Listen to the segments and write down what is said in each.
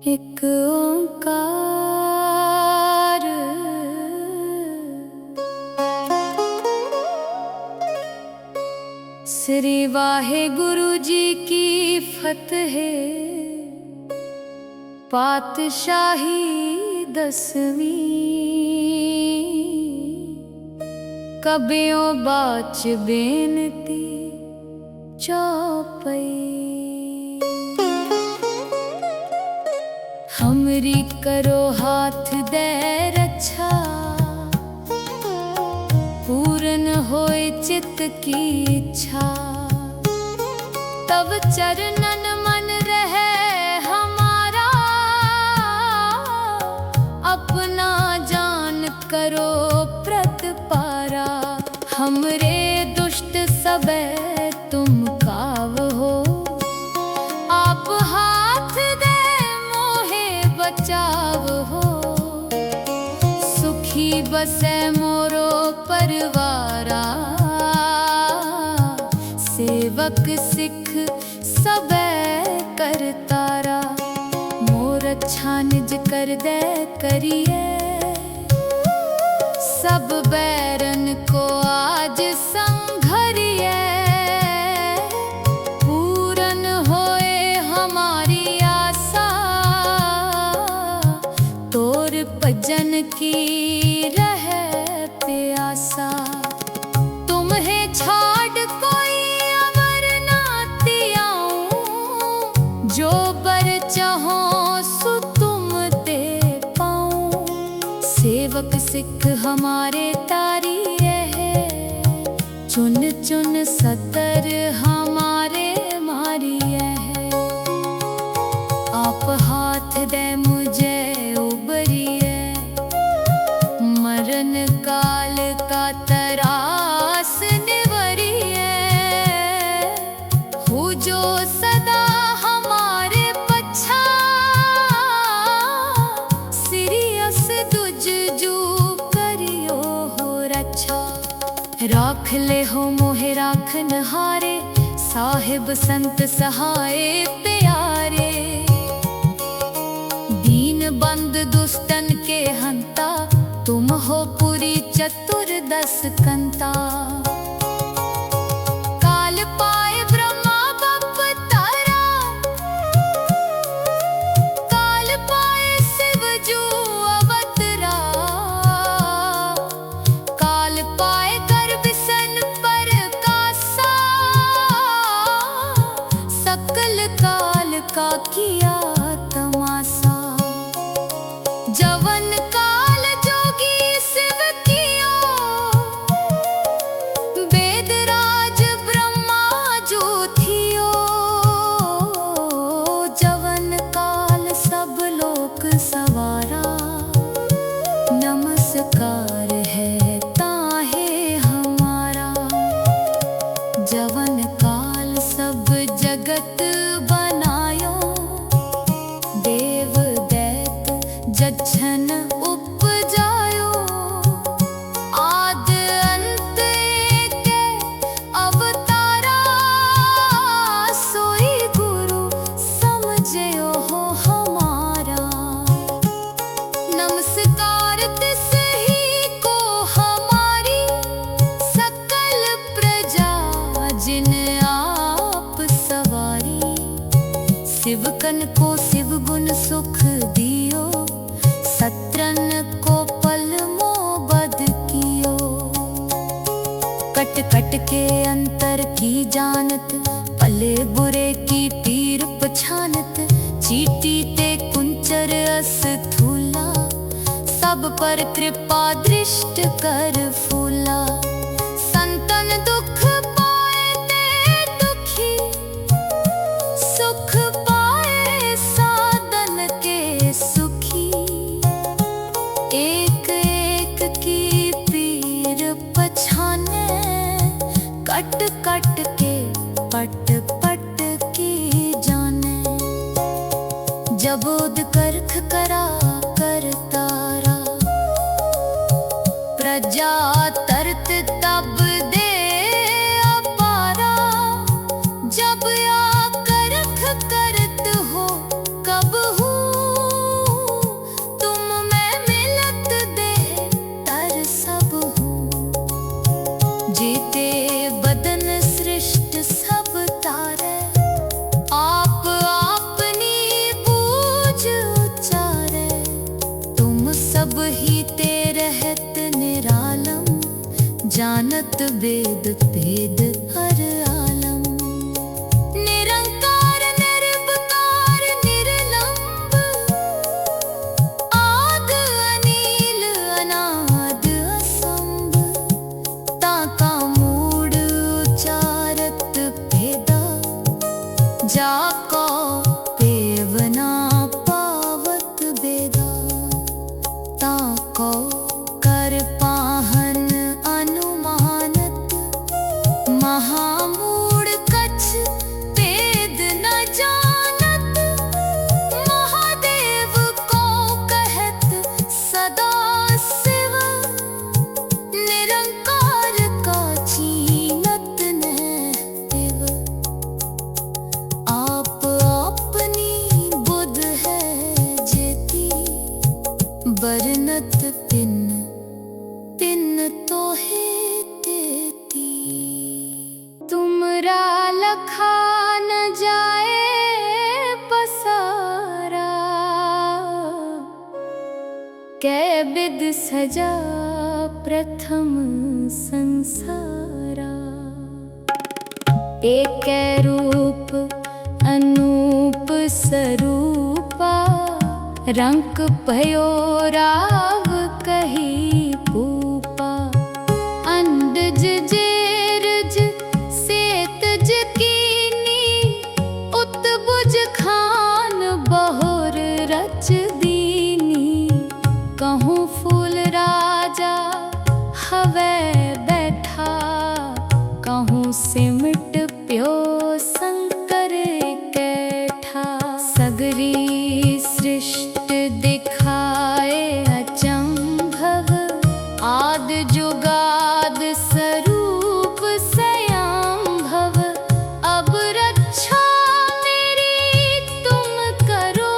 एक ओंकार श्री वाहेगुरु जी की फतह पातशाही 10वीं कबियों बाच बेनती चौपई हमरी करो हाथ दे रक्षा पूर्ण होए चित्त की इच्छा तब चरणन मन रहे हमारा अपना जान करो प्रतिपारा हमरे दुष्ट सबे तुम काव हो आप हाथ दे मोहे बचाव हो सुखी बसे मोरो परिवारा सेवक सिख सबे करतारा मोर अच्छा निज कर दे करिए सब बैरन को आज संघरिए पूरन होए हमारी आशा तोर भजन की रहे प्यासा तुम्हें छाड़ कोई अवर ना तियाऊं जो बर चाहो सो तुम दे पाऊं सेवक सिख हमारे तारी रहे चुन चुन सतर हमारे मारी है आप हाथ दे मुझे उबरिए मरण काल का तरास निवरिए हो जो सदा हमारे पच्छा सिरियस दुज जू करियो हो रक्षा राख ले हो मोहे राखन हारे साहिब संत सहाय प्यारे दीन बंद दुष्टन के हंता तुम हो पुरी चतुर्दश कंता काल पाए ब्रह्मा बप तारा काल पाए शिव जू अवतरा काल पाए कर बिसन पर कासा सकल काल का किया तमाशा जवन काल जोगी शिव कियो वेदराज ब्रह्मा जो थियो जवन काल सब लोक सवारा नमस्कार है ताहे हमारा जवन काल सब जगत बनायो देव दैत जच्छन उपजायो आद अंत के अवतारा सोई गुरु समझयो हो हमारा नमस्कार तिस ही को हमारी सकल प्रजा जिन आप सवारी शिवकन को शिव गुण सुख दियो सत्रन को पल मोबद कियो कट कट के अंतर की जानत भले बुरे की पीर पछानत चीटी ते कुंचर अस थूला सब पर कृपा दृष्ट कर फूला संतन दुख पाए ते दुखी सुख पाए साधन के सुखी एक एक की पीर पछाने कट कट के पट पट की जाने जबोद करख करा कर तारा प्रजा तरत तब दे अपारा जब या करख करत हो कब हूँ जानत वेद भेद हर आलम। निरंकार निर्विकार निर्लंब, आद अनील अनाद असंभ। ताका मूड उचारत भेदा, जाको पेवना पावत बेदा। ताको कर पाहन अनुमानत, महामूढ़ कछ भेद न जानत। महादेव को कहत सदा शिव, निरंकार का छीनत न देव। आप अपनी बुध है जेती, बरनत तिन तिन तो है तेती। तुमरा लखा न जाए पसारा, कै बिद सजा प्रथम संसारा। एक रूप अनूप स्वरूपा, रंक भयो राव कही पूपा। अंडज जेरज सेतज कीनी, उत्बुज खान बहुर रच दीनी। कहूँ फूल राजा हवै बैठा, कहूँ सिमट प्यो शंकर कैठा। सगरी सृष्टि दिखाए अचंभव, आद जुगाद स्वरूप स्वयंभव। अब रक्षा मेरी तुम करो,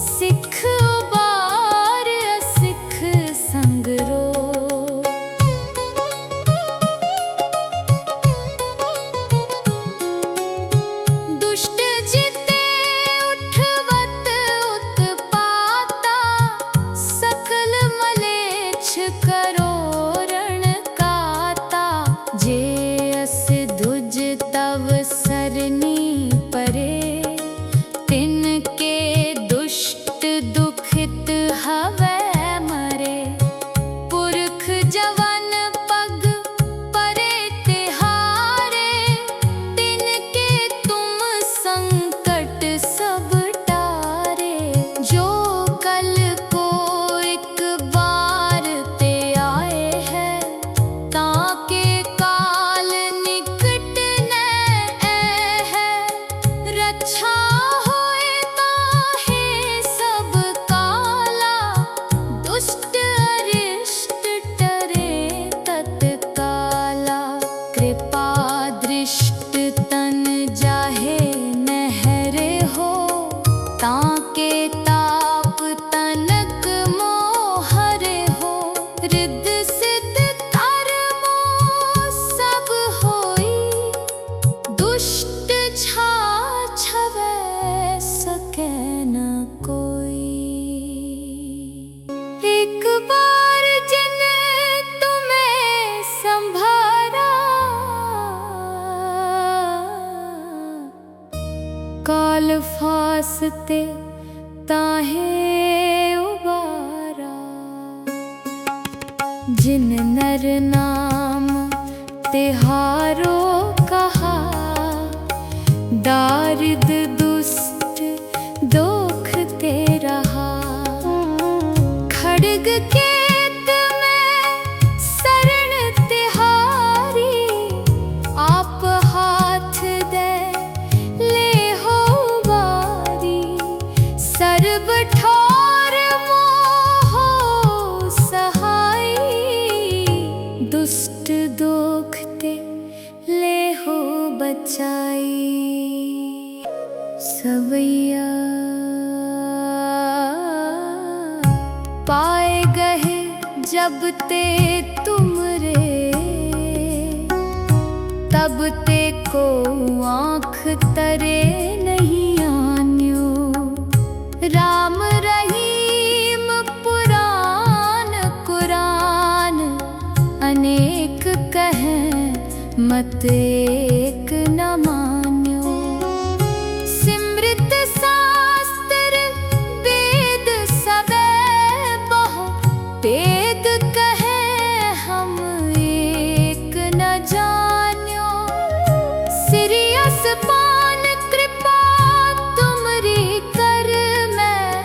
सिख उबार असिख संगरो। दुष्ट जिते उठवत उत्पाता, सकल मलेच्छ करो रण काता। जे अस दुज तव सरनी परे, तिनके दुष्ट दुखित हवै मरे। पुरख जवन पग परे तिहारे, तिनके तुम संकट सब टारे। जो कल को एक बार ते आए हैं, ताके काल निकट न है। रक्षा होए ताहे सब काला, दुष्ट अरिष्ट टरे तत्काला। कृपा दृष्ट तन जाहे नहरे हो, ताके ताप तनक मोहरे हो। रिद्ध सिद्ध कर्मो सब होई, दुष्ट छाछवै सकै न कोई। एक बार जिन तुम्हें संभारा, काल फासते ताहे उबारा। जिन नर नाम तिहारो कहा, दारिद दुष्ट दोख ते रहा। खड्ग केत में शरण तिहारी, आप हाथ दे ले हो बारी। सर्ब ठोर मोहो सहाई, दुष्ट दोखते ले हो बचाई। सवैया पाए गए जब ते तुमरे, तब ते को आँख तरे नहीं आन्यो। राम रहीम पुराण कुरान अनेक मत एक न मान्यो। सिमृत शास्त्र वेद सबे बहु भेद कहे हम एक न जान्यो। सिरियस पान कृपा तुमरी कर मैं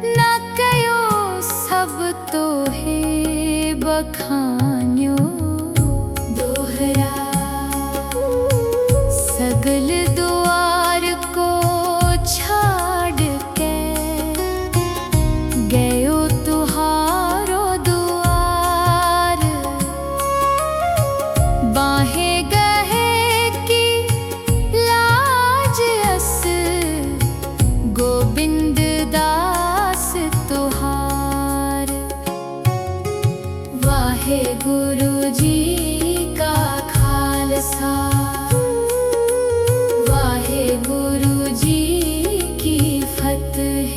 न कयो सब तो है बखान्यो। दोहरा सगल द्वार को छाड़ के गयो तुहारो द्वार। बाहे गहे की लाज अस गोविंद दास तुहार। वाहे गुरु जी का खालसा, वाहे गुरु जी की फतेह।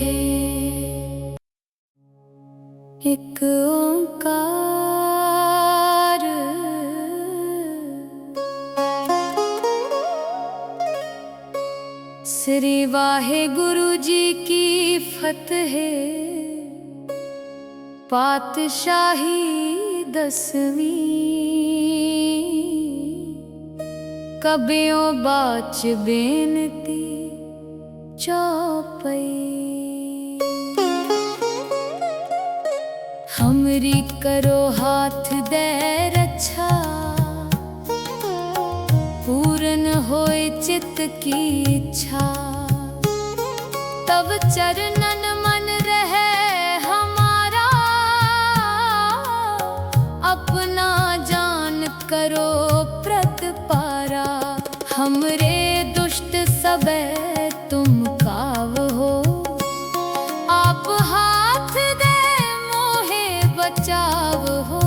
एक ओंकार। श्री वाहे गुरु जी की फतेह। पातशाही 10वीं कबियों बाच बेनती चौपई। हमरी करो हाथ दे रक्षा, पूर्ण होए चित्त की इच्छा। तब चरणन मन रहे हमारा, अपना जान करो प्रतिपारा। हमरे दुष्ट सबे तुम काव हो, आप हाथ दे मोहे बचाव हो।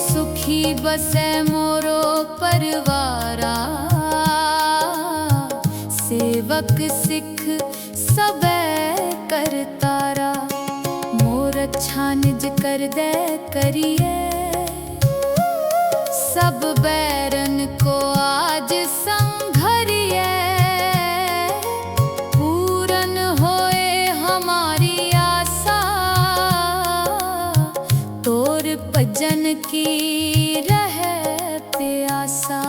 सुखी बसे मोरो परवारा, सेवक सिख सबे करतारा। मोर अच्छा निज कर दे करिए, सब बैरन को आज संघरिए। पूर्ण होए हमारी आशा, तोर भजन की रहे प्यासा।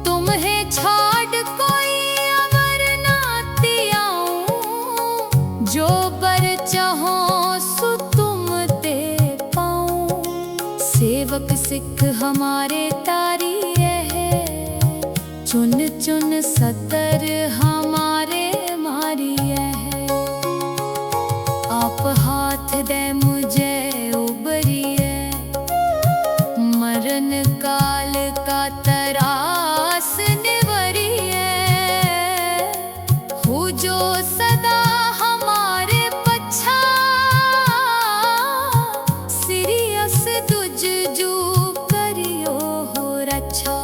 तुम्हें छाड़ कोई अवर नाती आऊं, जो बर चाहो सो तुम दे पाऊं। सेवक सिख हमारे तारी रहे, चुन चुन सतर हमारे मारी है। आप हाथ दे मुझे उबरिए, मरण काल का तरास निवरिए। हो जो सदा हमारे पच्छा, सिरियस दुज जू करियो हो रक्षा।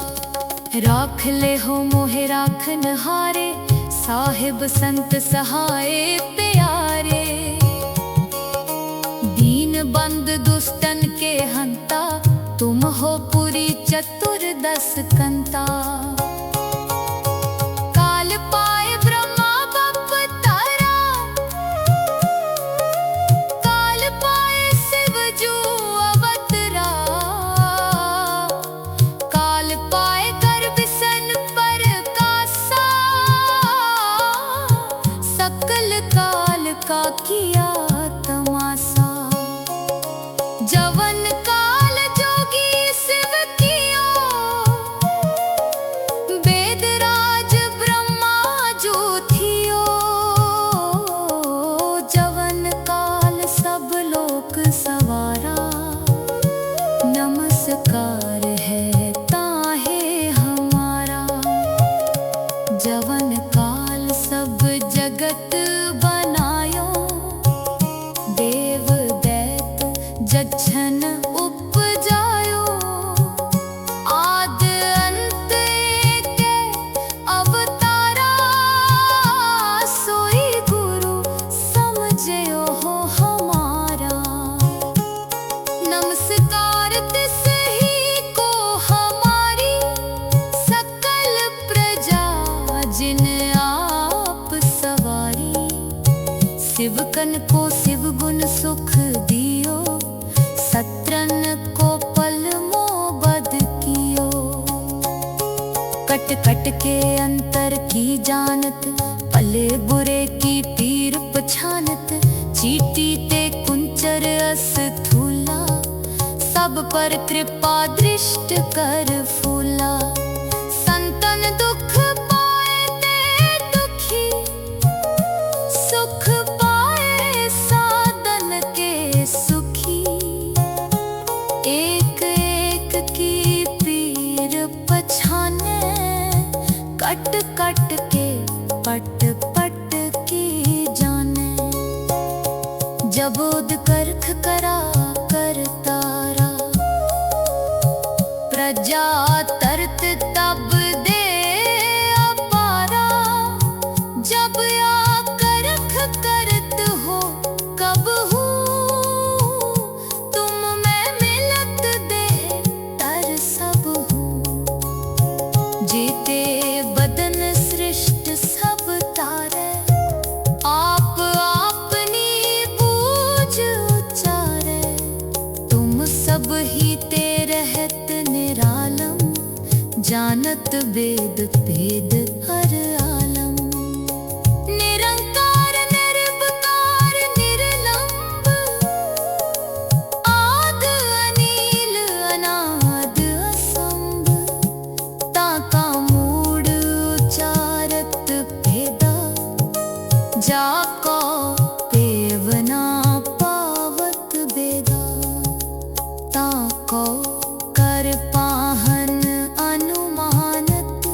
राख ले हो मोहे राखन हारे, साहिब संत सहाय प्यारे। दीन बंद दुष्टन के हंता, तुम हो पुरी चतुर्दश कंता। काल पाए ब्रह्मा बप तारा, काल पाए शिव जू अवतरा। काल पाए गर्भ सन पर कासा, सकल काल का किया तमाशा। जवन काल जोगी शिव कियो, वेदराज ब्रह्मा जो थियो। जवन काल सब लोक सवारा, नमस्कार है ताहे हमारा। जवन काल सब जगत बनायो, देव दैत जच्छन उपजायो। आद अंत एक अवतारा, सोई गुरु समझयो हो हमारा। नमस्कार तिस ही को हमारा, शिवकन को शिव गुण सुख दियो, सत्रन को पल मोह बद कियो। कट कट के अंतर की जानत, भले बुरे की पीर पछानत। चीटी ते कुंचर अस थूला, सब पर कृपा दृष्ट कर फूला। संतन दुख पाए ते दुखी, सुख पाए साधन के सुखी। एक एक की पीर पछाने, कट कट के पट पट की जाने। जबोद करख करा कर तारा, प्रजा तरत तब दे अपारा। जब या करख करत हो कब हूँ, तुम मैं मिलत दे तर सब हूँ। जीते बदन सृष्ट सब तारे, आप अपनी बूझ उचारे। तुम सब ही ते रहत निरालम, जानत वेद भेद हर आलम। निरंकार निर्विकार निर्लंब, आद अनील अनाद असंभ। ताका मूड उचारत भेदा, जाको पेवना पावत बेदा। ताको कर पाहन अनुमानत,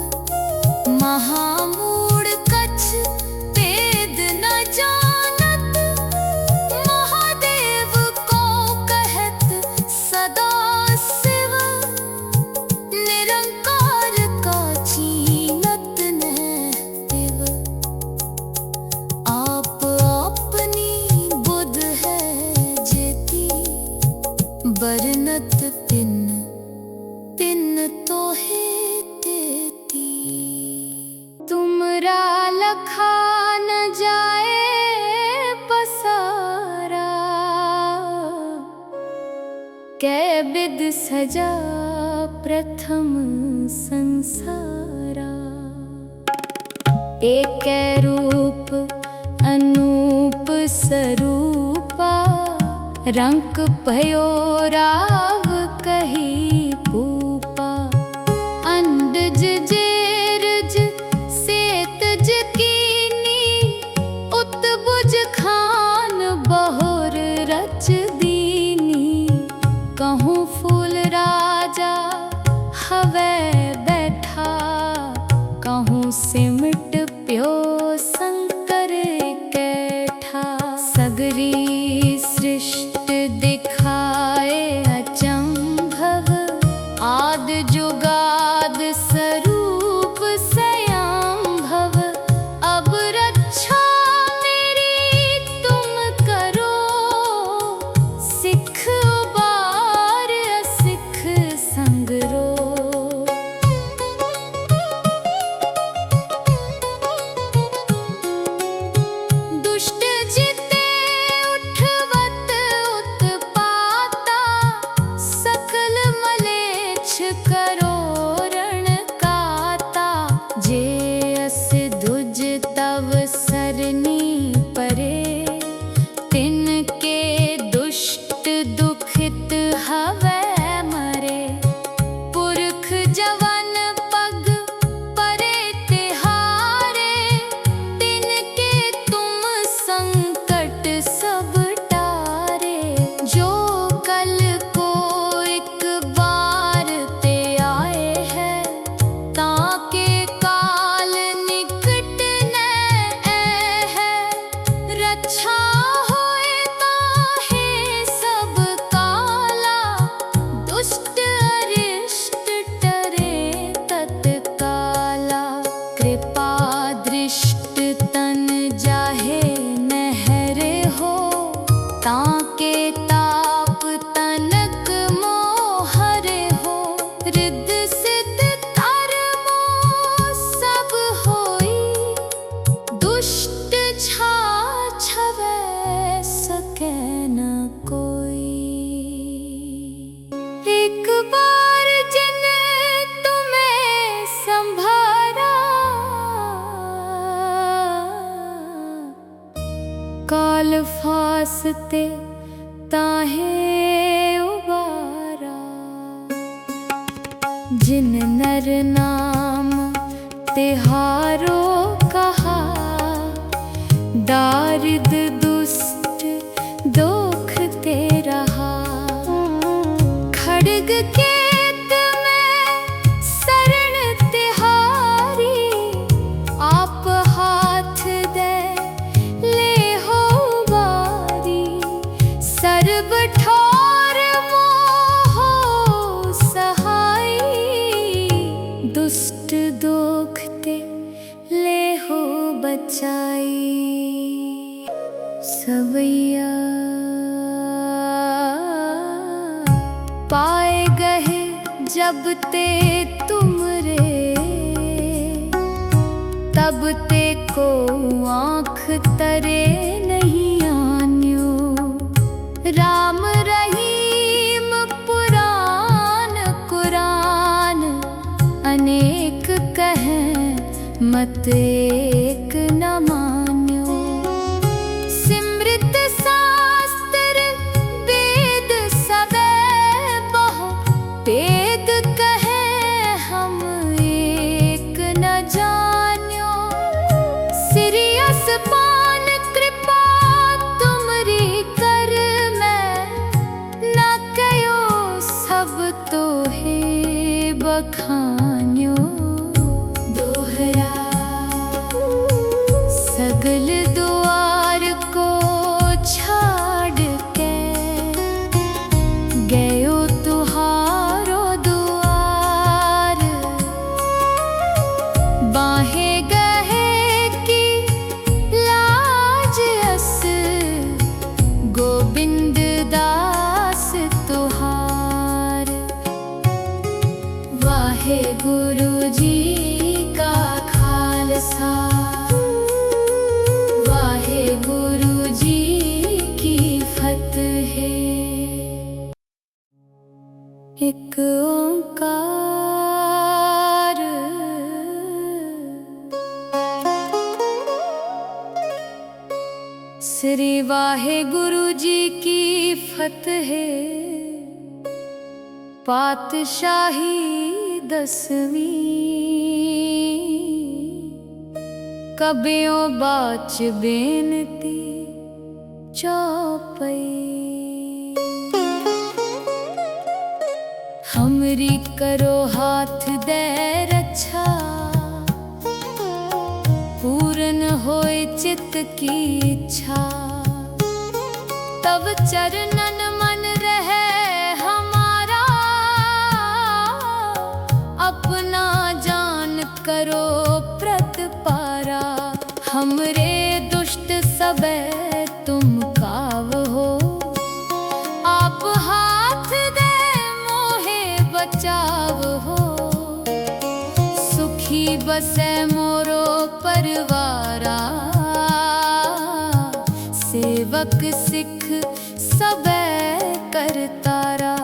महामूढ़ कछ वेद न जानत। महादेव को कहत सदा शिव, निरंकार का चीनत न तिव। आप अपनी बुध है जेती, बरनत पिन पिन तो है तेती। तुमरा लखा न जाए पसारा, कै बिद सजा प्रथम संसारा। एक रूप अनूप स्वरूपा, रंक भयो राव कही पूपा। अंडज जेरज सेतज कीनी, उत्बुज खान बहुर रच दीनी। कहूँ फूल राजा हवै बैठा, कहूँ सिमट प्यो शंकर कैठा। सगरी सृष्टि दिखाए अचंभव, काल फासते ताहे उबारा। जिन नर नाम तिहारो कहा, दारिद दुष्ट दोख ते रहा। खड्ग केत में शरण तिहारी, आप हाथ दे ले हो बारी। सर्ब ठोर मोह सहाई, दुष्ट दोख ते ले हो बचाई। सवैया पाए गए जब ते तुमरे, तब ते को आँख तरे नहीं आन्यो। राम रहीम पुराण कुरान, अनेक कहें मत एक न मान्यो। सिमृत शास्त्र वेद सबे बहु, वेद कहें हम एक न जान्यो। सिरियस पान कृपा तुमरी कर मैं, न कयो सब तो है बखान्यो। दोहरा सगल द्वार को छाड़ के, गयो तुहारो दुआर। बाहे गहे की लाज अस, गोविंद दास तुहार। वाहे गुरु जी का खालसा, वाहे गुरु जी की फतेह। एक ओंकार। श्री वाहे गुरु जी की फतेह। पातशाही 10वीं, कबियों बाच बेनती चौपई। हमरी करो हाथ दे रक्षा, पूर्ण होए चित्त की इच्छा। तब चरणन मन रहे हमारा, अपना जान करो प्रतिपारा। हमरे दुष्ट सबे तुम काव हो, आप हाथ दे मोहे बचाव हो। सुखी बसे मोरो परवारा, सेवक सिख सबे करतारा।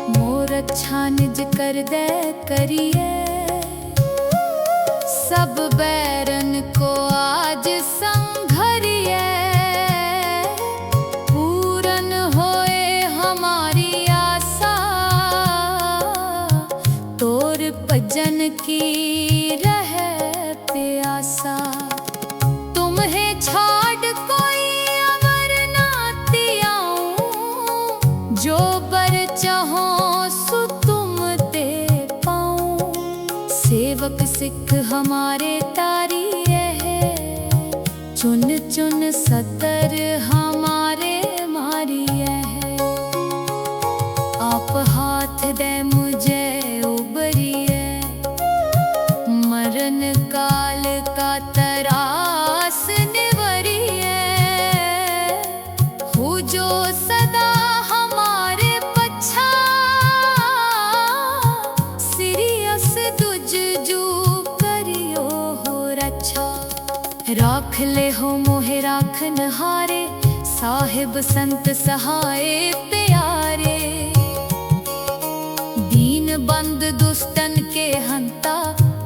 मोर अच्छा निज कर दे करिए, सब बैरन को आज संघरिए। पूरन होए हमारी आशा, तोर भजन की रहे प्यासा। तुम्हें छाड़ कोई अमर ना तियाऊं, जो बर चाहो सो तुम दे पाऊं। सेवक सिख हमारे तारी है, चुन चुन सतर हमारे मारी है। आप हाथ दे मुझे उबरिए, मरण काल का तरास निवरिए। हो जो सदा हमारे पच्छा, सिरियस दुज जू करियो हो रक्षा। राख ले हो मोहे राखन हारे, साहिब संत सहाय प्यारे। दीन बंद दुष्टन के हंता,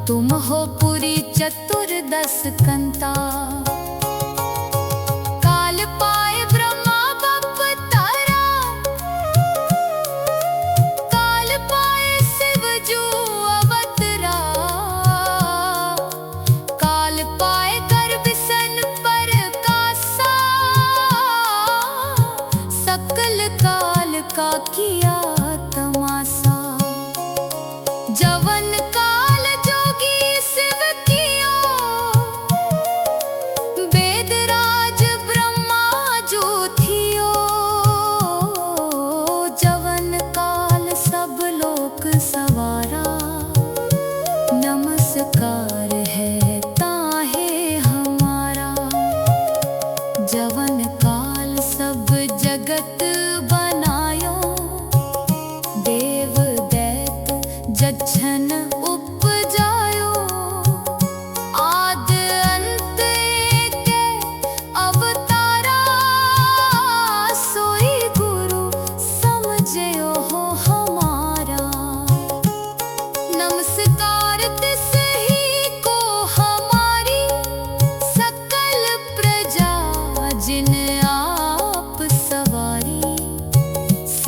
तुम हो पुरी चतुर्दश कंता। काल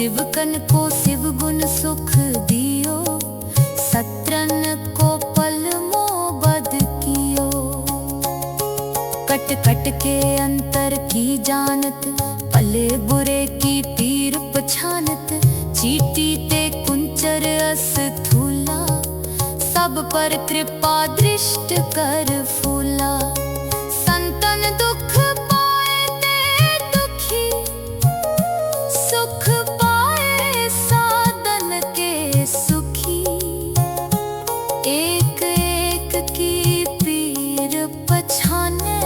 सेवकन को शिव गुण सुख दियो, सत्रन को पल मोह बद कियो। कट कट के अंतर की जानत, भले बुरे की पीर पछानत। चीटी ते कुंचर अस थूला, सब पर कृपा दृष्ट कर फूला। संतन दुख पाए ते दुखी, सुख पाए साधन के सुखी। एक एक की पीर पछाने,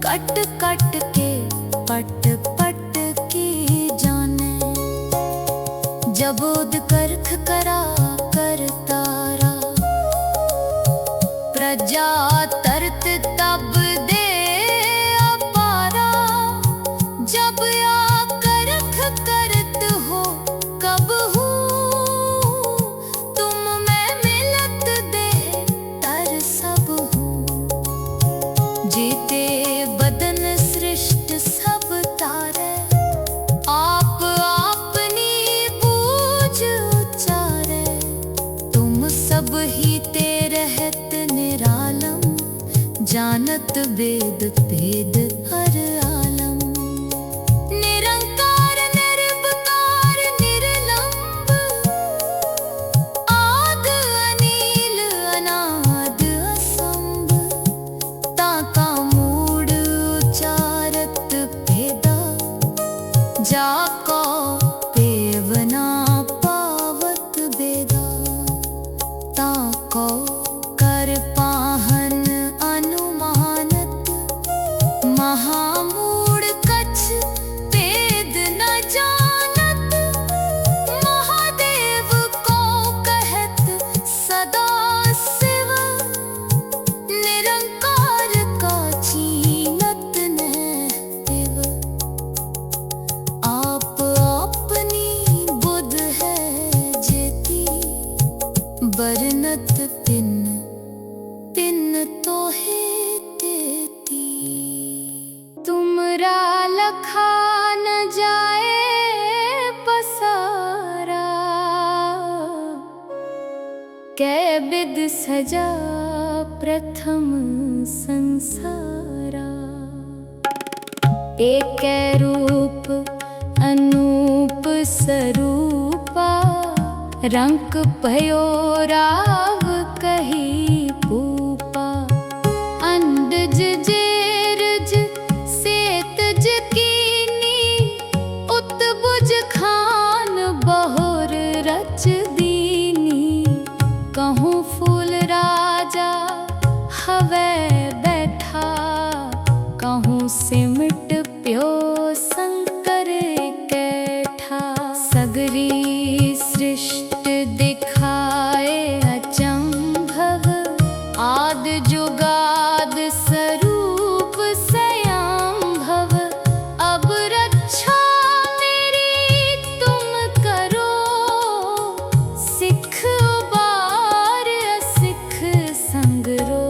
कट कट के पट पट की जाने। जबोद करख करा कर तारा, प्रजा तरत तब दे अपारा। जब या करख करत हो कब हूँ, तुम मैं मिलत दे तर सब हूँ। जीते बदन सृष्ट सब तारे, आप अपनी बूझ उचारे। तुम सब ही ते रहत निरालम, जानत वेद भेद हर आलम। निरंकार निर्विकार निर्लंब, आद अनील अनाद असंभ। ताका मूड उचारत भेदा, जाको पेवना पावत बेदा। ताको कर पाहन अनुमानत, महामूढ़ कछ भेद न जानत। महादेव को कहत सदा शिव, निरंकार का छीनत न तिव। आप अपनी बुध है जेती, बरनत तिन तिन तो है तेती। तुमरा लखा न जाए पसारा, कै बिद सजा प्रथम संसारा। एक रूप अनूप स्वरूपा, रंक भयो राव कही पूपा। अंडज जेरज सेतज कीनी, उत्बुज खान बहुर रच दीनी। कहूँ फूल राजा हवै बैठा, कहूँ सिमट प्यो शंकर कैठा। सगरी सृष्ट दिखाए अचंभव, आद जुगाद स्वरूप स्वयंभव। अब रक्षा मेरी तुम करो, सिख उबार असिख संगरो।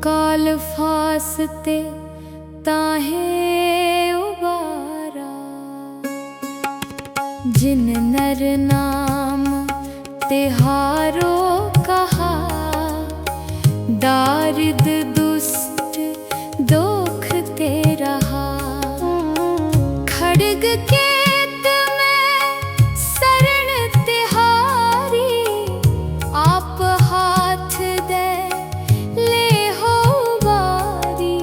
काल फासते ताहे उबारा। जिन नर नाम तिहारो कहा, दारिद दुष्ट दोख ते रहा। खड्ग केत में शरण तिहारी, आप हाथ दे ले हो बारी।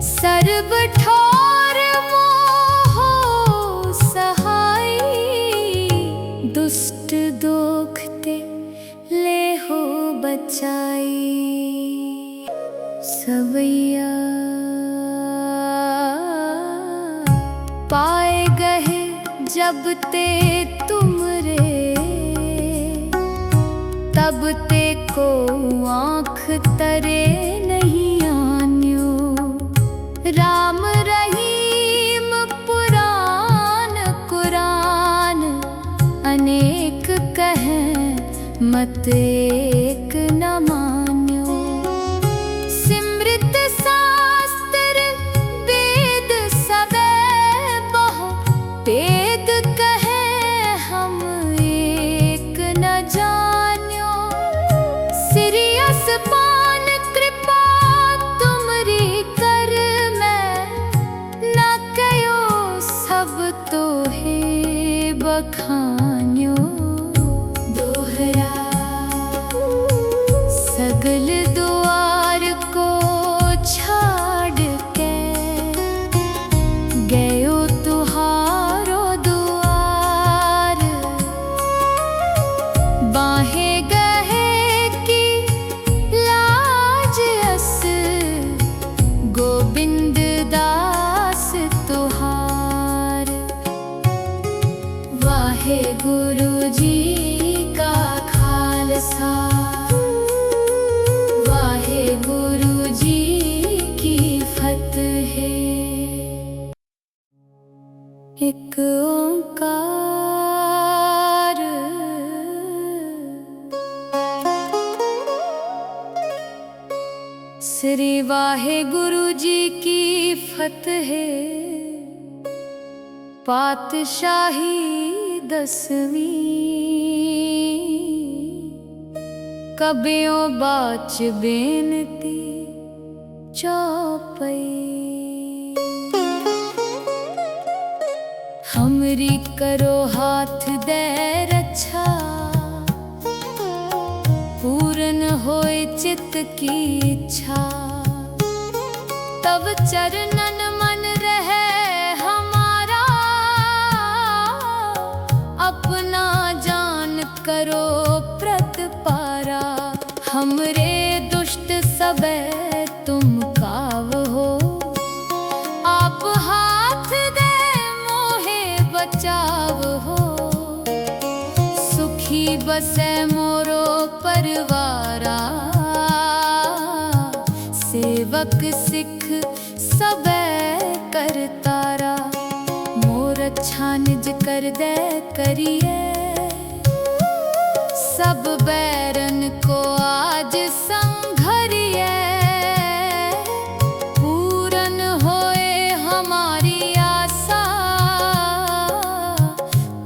सर्ब ठोर मोहो सहाई, दुष्ट दोखते ले हो बचाई। सवैया पाए गए जब ते तुमरे, तब ते को आँख तरे नहीं आन्यो। राम रहीम पुराण कुरान, अनेक कहें मत एक न मान्यो। सिमृत शास्त्र वेद सबे बहु, वेद कहें हम एक न जान्यो। सिरियस पान कृपा तुमरी कर मैं, न कयो सब तो है बखान्यो। दोहरा सगल द्वार को छाड़ के, गयो तुहारो द्वार। बाहे गहे की लाज अस, गोविंद दास तुहार। वाहे गुरु जी का खालसा, वाहे गुरु जी की फतेह। एक ओंकार। श्री वाहे गुरु जी की फतेह। पातशाही 10वीं, कबियों बाच बेनती चौपई। हमरी करो हाथ दे रक्षा, पूर्ण होए चित्त की इच्छा। तब चरणन मन रहे हमारा, अपना जान करो प्रतिपारा। हमरे दुष्ट सबे तुम काव हो, आप हाथ दे मोहे बचाव हो। सुखी बसे मोरो परवारा, सेवक सिख सबे करतारा। मोर अच्छा निज कर दे करिए, सब बैरन को आज संघरिए। पूर्ण होए हमारी आशा,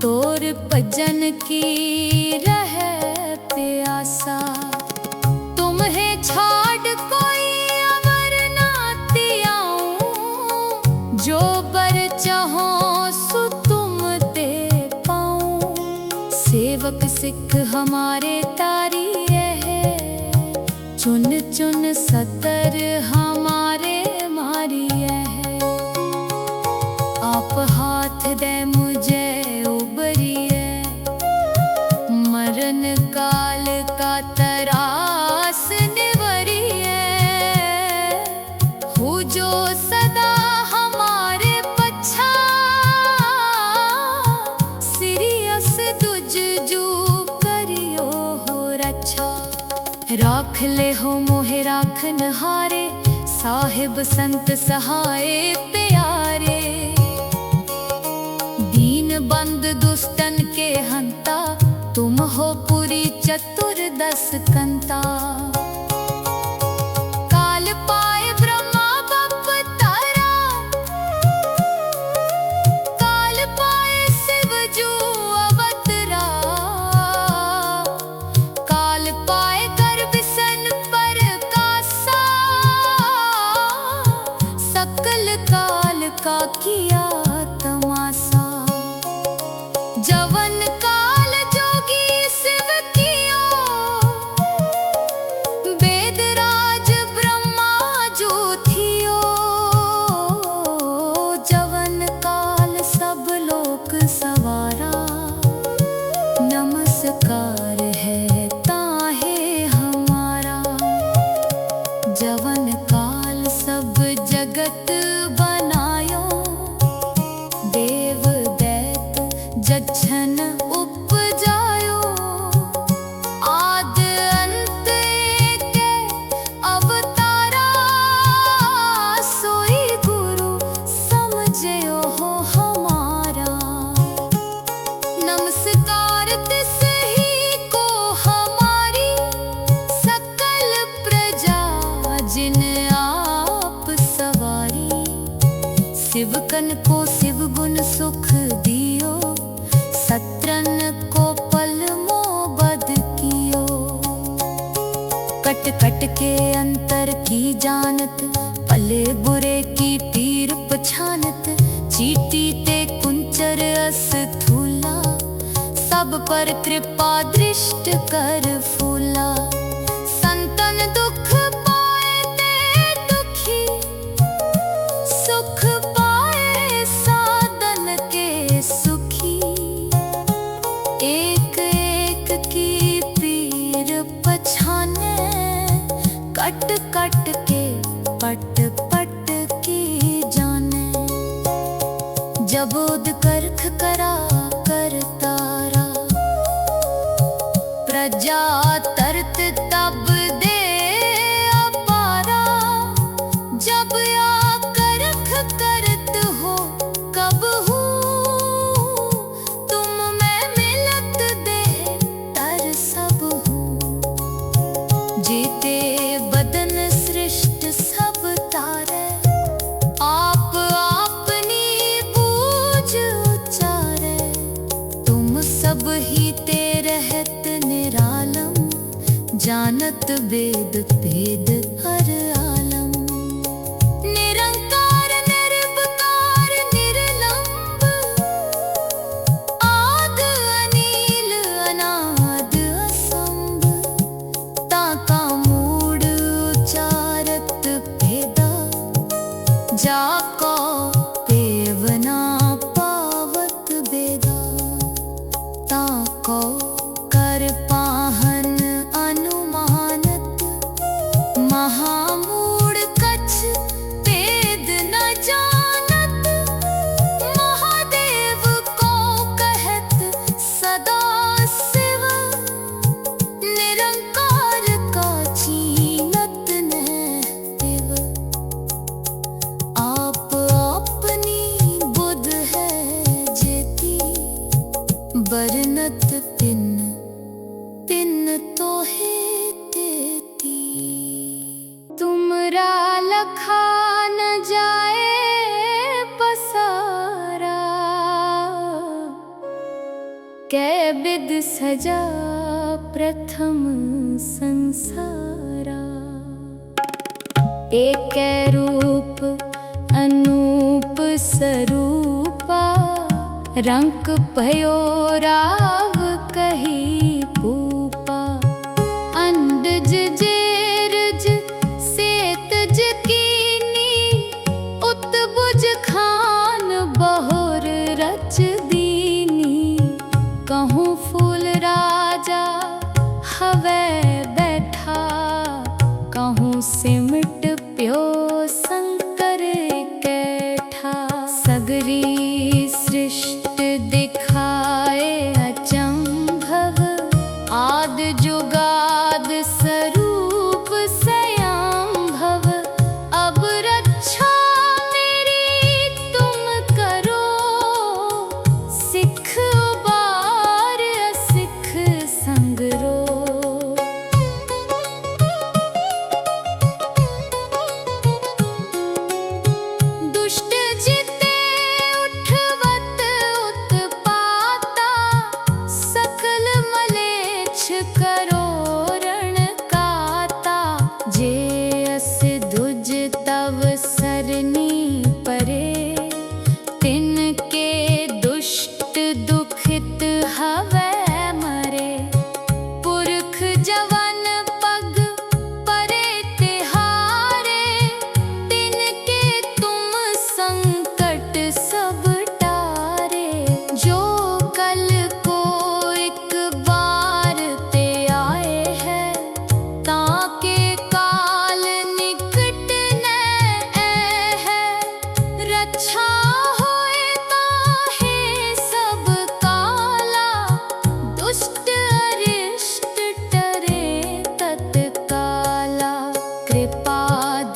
तोर भजन की रहे प्यासा। तुम्हें छाड़ कोई अमर ना तियाऊं, जो बर चाहो सो तुम दे पाऊं। सेवक सिख हमारे तारी रहे, चुन चुन सतर हमारे मारी है। आप हाथ दे मुझे उबरिए, मरण काल का तरास निवरिए। हो जो सदा हमारे पच्छा, सिरियस दुज जू करियो हो रक्षा। राख ले हो मोहे राखन हारे, साहिब संत सहाय प्यारे। दीन बंद दुष्टन के हंता, तुम हो पुरी चतुर्दश कंता। काल सेवकन को शिव गुण सुख दियो, सत्रन को पल मोह बद कियो। कट कट के अंतर की जानत, भले बुरे की पीर पछानत। चीटी ते कुंचर अस थूला, सब पर कृपा दृष्ट कर फूला। संतन दुख पाए ते दुखी, सुख पाए साधन के सुखी। एक एक की पीर पछाने, कट कट के पट पट की जाने। जबोद करख करा कर तारा, प्रजा तरत तब दे अपारा। जब या करख करत हो कब हो, तुम में मिलत दे तर सब हो। जीते बदन सृष्ट सब तारे, आप अपनी बूझ उचारे। तुम सब ही ते रहत निरालम, जानत वेद भेद हर आलम। निरंकार निर्विकार निर्लंब, आद अनील अनाद असंभ। ताका मूड उचारत भेदा, जाको पेवना पावत बेदा। ताको कर पाहन अनुमानत, महामूढ़ कछ भेद न जानत। महादेव को कहत सदा शिव, निरंकार का चीनत न तिव। आप अपनी बुध है जेती, बरनत पिन पिन तो है तेती। तुमरा लखा न जाए पसारा, कै बिद सजा प्रथम संसारा। एक रूप अनूप स्वरूपा, रंक भयो राव कही पूपा। अंडज जेरज सेतज कीनी, उत्बुज खान बहुर रच दीनी। कहूँ फूल राजा हवै बैठा, कहूँ सिमट प्यो शंकर कैठा। सगरी सृष्ट दिखाए अचंभव, आद जुगाद स्वरूप स्वयंभव। अब रक्षा मेरी तुम करो, सिख उबार असिख संगरो। दुष्ट जिते उठवत उत्पाता, सकल मलेच्छ करो रण काता। जे अस दुज तव सरनी परे, तिनके दुष्ट दुखित हवै मरे। पुरख जवन पग परे तिहारे, तिनके तुम संकट सब टारे। जो कल को एक बार ते आए हैं, ताके काल निकट न है। रक्षा होए ताहे सब काला, दुष्ट अरिष्ट टरे तत्काला। कृपा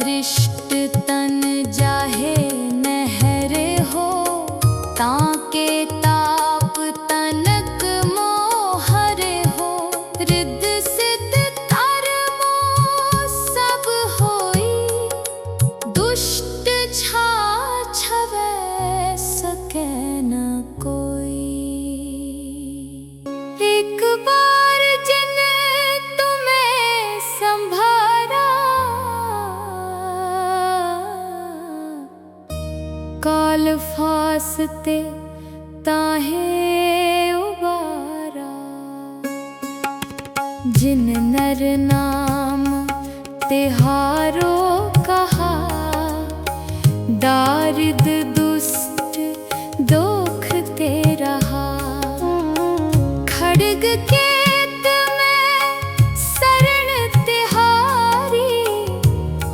दृष्ट तन जाहे नहर हो, ताके ताप तनक मोहर हो। रिद्ध सिद्ध कर्मो सब होई, दुष्ट छा छवै वास्ते ताहे उबारा। जिन नर नाम तिहारो कहा, दारिद दुष्ट दोख ते रहा। खड्ग केत में शरण तिहारी,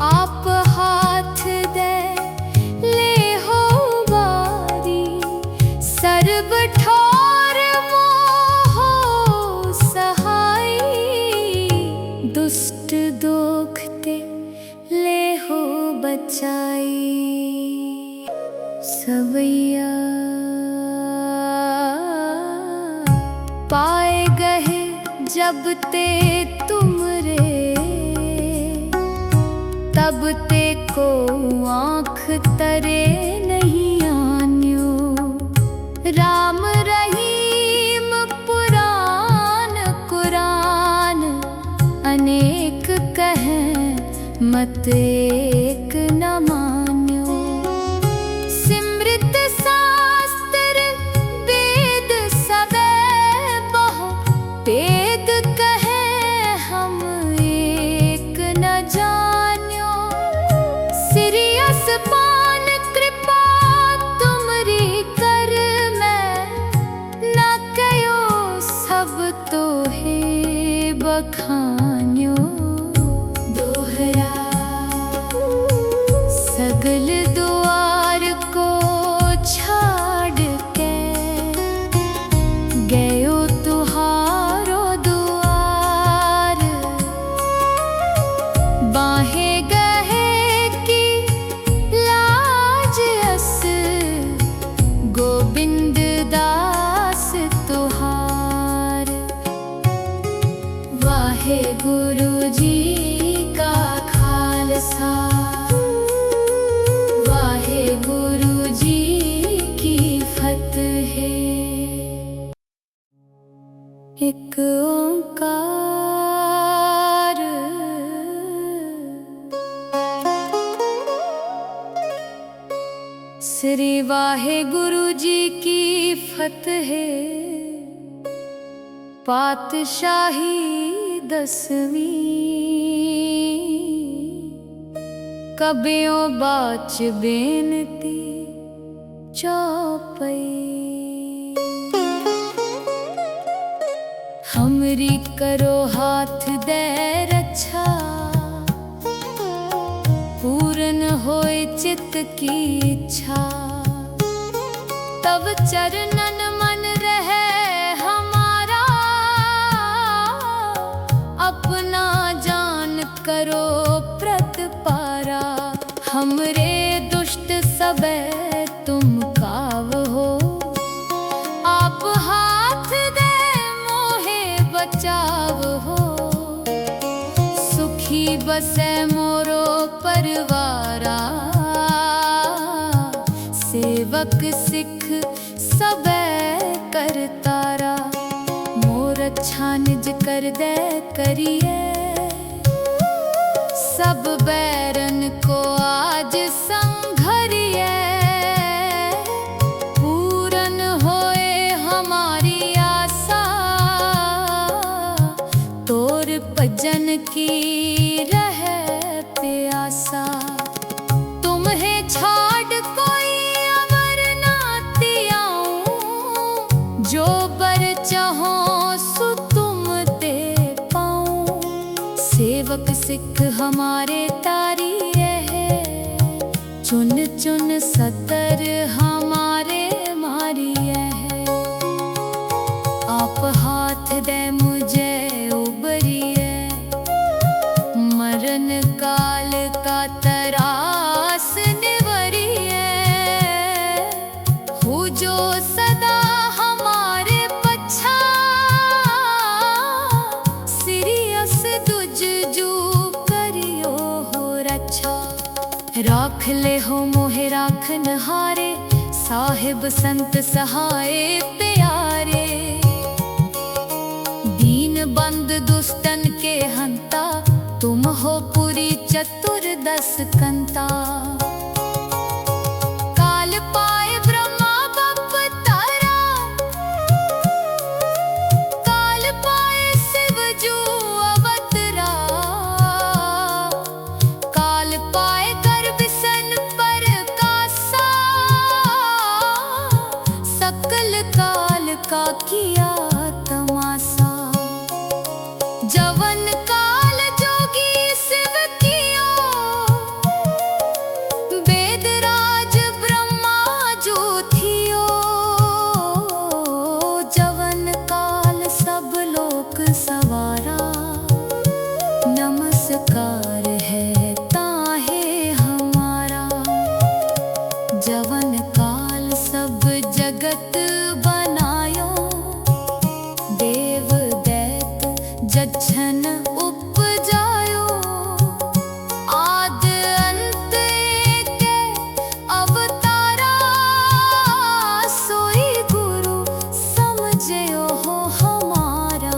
आप हाथ दे ले हो बारी। सर्ब ठोर मोहो सहाई, दुष्ट दोख ते ले हो बचाई। सवैया पाए गए जब ते तुमरे, तब ते को आँख तरे नहीं आन्यो। राम रहीम पुराण कुरान, अनेक कहें मत एक न मान्यो। सिमृत शास्त्र वेद सबै बहु, वेद कहें हम एक न जान्यो। सिरियस पान कृपा तुमरी कर मैं, न कयो सब तो है बखान्यो। दोहरा सगल द्वार को छाड़ के, गयो तुहारो दुआर। बाहे गहे की लाज अस, गोविंद दास तुहार। वाहे गुरु जी का खालसा, वाहे गुरु जी की फतेह। एक ओंकार। श्री वाहे गुरु जी की फतेह। पातशाही 10वीं, कबियों बाच बेनती चौपई। हमरी करो हाथ दे रक्षा, पूर्ण होए चित्त की इच्छा। तब चरणन मन रहे हमारा, अपना जान करो प्रतिपारा। हमरे दुष्ट सबे तुम काव हो, आप हाथ दे मोहे बचाव हो। सुखी बसे मोरो परवारा, सेवक सिख सबे करतारा। मोर अच्छा निज कर दे करिए, सब बैरन को आज संघरिए। पूर्ण होए हमारी आशा, तोर भजन की रहे प्यासा। तुम्हें छाड़ कोई अमर नाती आऊं, जो बर चाहो सो तुम दे पाऊं। सेवक सिख हमारे तारी है, चुन चुन सतर हमारे मारी है। आप हाथ दे मुझे उबरिए, मरण काल का तरास निवरिए। हो जो सदा हमारे पच्छा, सिरियस दुज जू करियो हो रक्षा। राख ले हो मोहे राखन हारे, साहिब संत सहाय प्यारे। दीन बंद दुष्टन के हंता, तुम हो पुरी चतुर्दश कंता। काल पाए ब्रह्मा सवारा। नमस्कार है ताहे हमारा। जवन काल सब जगत बनायो, देव दैत जच्छन उपजायो। आद अंत एके अवतारा, सोई गुरु समझयो हो हमारा।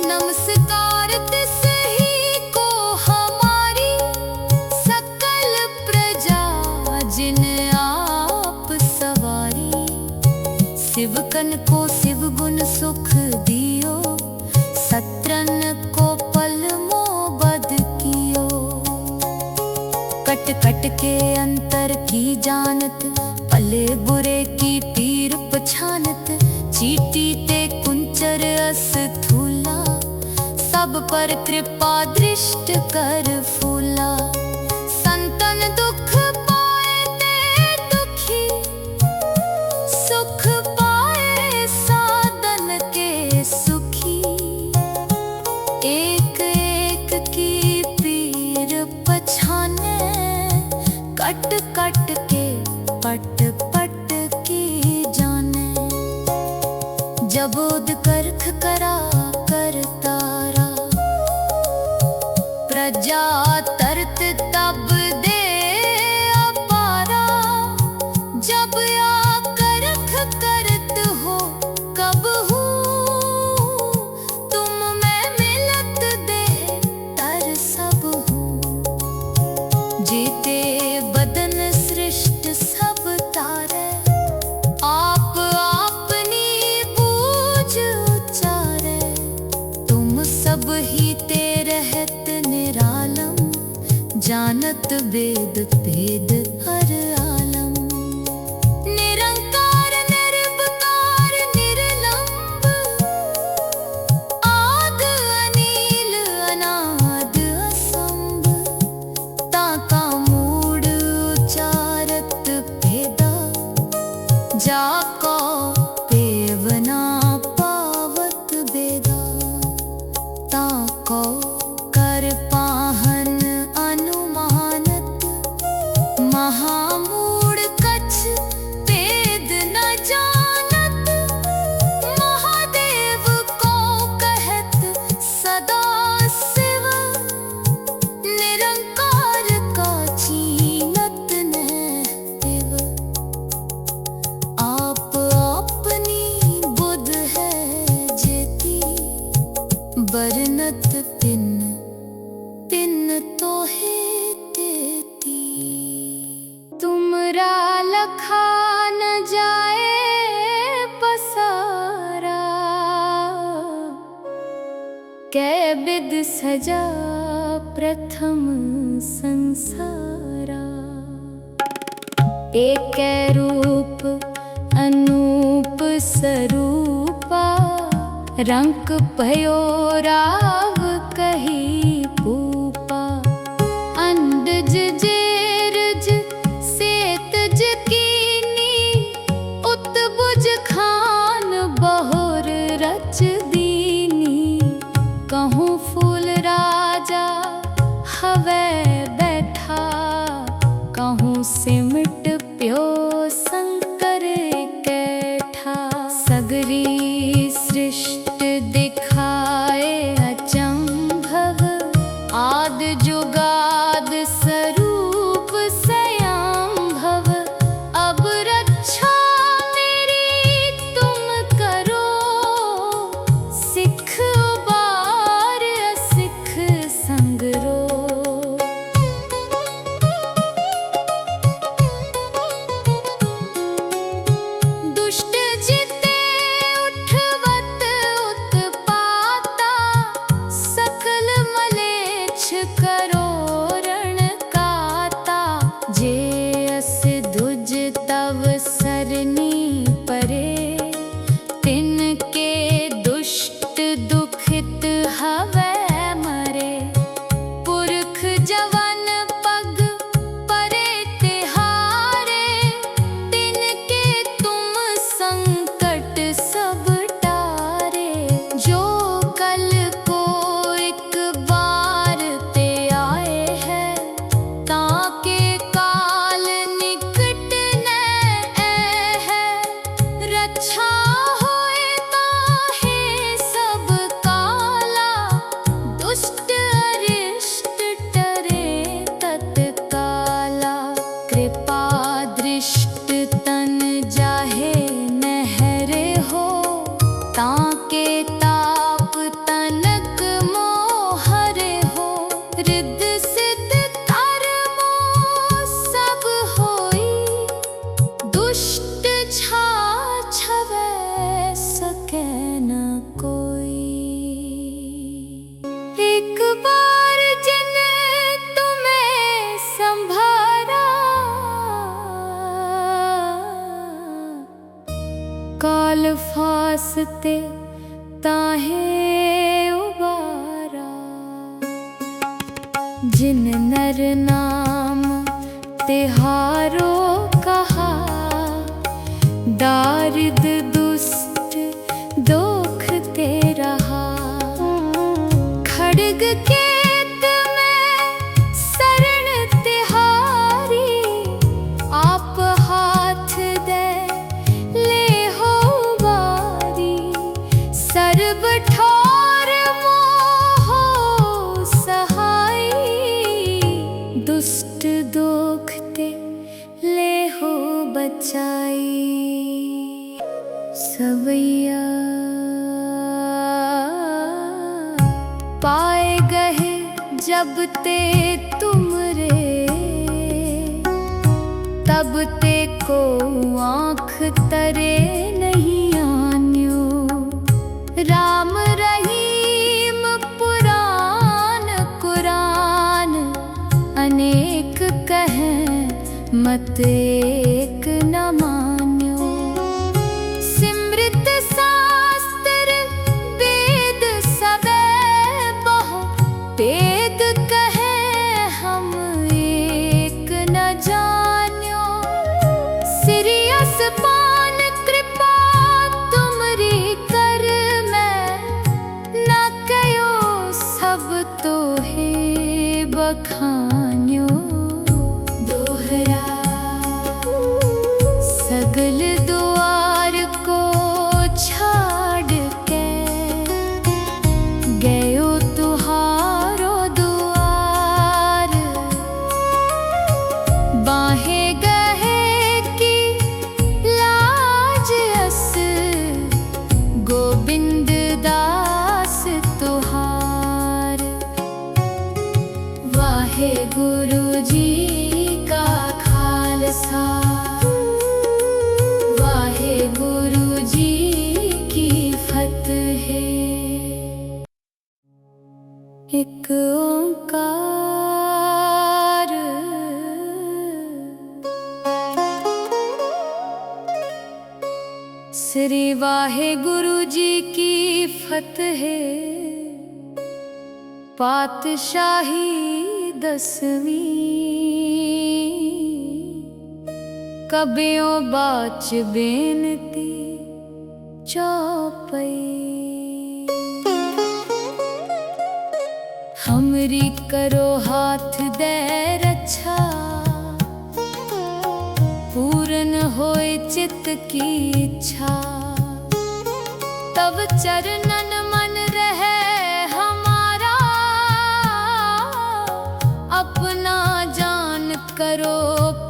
नमस्कार तिस ही को हमारी, सकल प्रजा जिन आप सवारी। शिवकन को शिव गुण सुख दियो, सत्रन को पल मोह बद कियो। कट कट के अंतर की जानत, भले बुरे की पीर पछानत। चीटी ते कुंचर अस थूला, सब पर कृपा दृष्ट कर फूला। संतन दुख पाए ते दुखी, सुख पाए साधन के सुखी। एक एक की पीर पछाने, कट कट के पट पट की जाने। जबोद करख करा कर तारा, प्रजा तरत तब दे अपारा। जब या करख करत हो कब हूँ, तुम मैं मिलत दे तर सब हूँ। जेते बदन सृष्ट सब तारे, आप आपनी बूझ उचारे। तुम सब ही ते रहत निरालम, जानत वेद भेद हर आलम। निरंकार निर्विकार निर्लंब, आद अनील अनाद असंभ। ताका मूड उचारत भेदा, जाको पेवना पावत बेदा। ताको कर पाहन अनुमानत, महामूढ़ कछ भेद न जानत। महादेव को कहत सदा शिव, निरंकार का चीनत न तिव। आप अपनी बुध है जेती, बरनत तिन तिन तो है तेती। तुमरा लखा न जाए पसारा, कै बिद सजा प्रथम संसारा। एक रूप अनूप स्वरूपा, रंक भयो राव कही पूपा। अंडज जेरज सेतज कीनी, उत्बुज खान बहुर रच दीनी। कहूँ फूल राजा हवे बैठा, कहूँ सिमट प्यो शंकर कैठा। सगरी सृष्टि दिखाए अचंभव, आद जुगाद स्वरूप स्वयंभव। अब रक्षा मेरी तुम करो, सिख उबार असिख वास्ते ताहे उबारा। जिन नर नाम तिहारो कहा, दारिद दुष्ट दोख ते रहा। खड्ग केत में शरण तिहारी, आप हाथ दे ले हो बारी। सर्ब ठोर मोहो सहाई, दुष्ट दोख ते ले हो बचाई। सवैया पाए गए जब ते तुमरे, तब ते को आँख तरे नहीं आन्यो। राम रहीम पुराण कुरान, अनेक कहें मत एक न मान्यो। सिमृत शास्त्र वेद सबे बहु, वेद कहें हम एक न जान्यो। सिरियस पान कृपा तुमरी कर मैं, न कयो सब तो है बखान्यो। दोहरा सगल द्वार को छाड़ के, गयो तुहारो दुआर। बाहे गहे की लाज अस, गोविंद दास तुहार। वाहे गुरु जी का खालसा, वाहे गुरु जी की फतेह। एक ओंकार। श्री वाहे गुरु जी की फतेह। पातशाही 10वीं, कबियों बाच बेनती चौपई। हमरी करो हाथ दे रक्षा, पूर्ण होए चित्त की इच्छा। तब चरणन मन रहे हमारा, अपना जान करो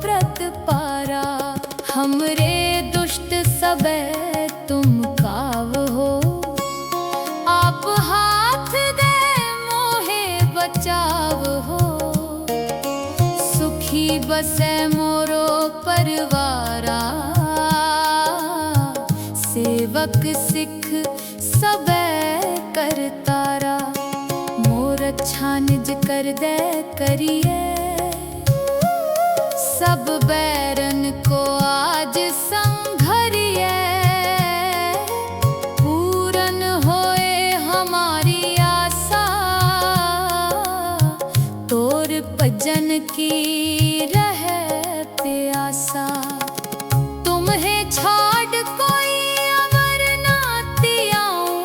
प्रतिपारा। हमरे दुष्ट सबे तुम काव हो, आप हाथ दे मोहे बचाव हो। सुखी बसे मोरो परवारा, सेवक सिख सबे करतारा। मोर अच्छा निज कर दे करिए, सब बैरन को आज संघरिए। पूरन होए हमारी आशा, तोर भजन की रहे प्यासा। तुम्हें छाड़ कोई अवर ना तियाऊं,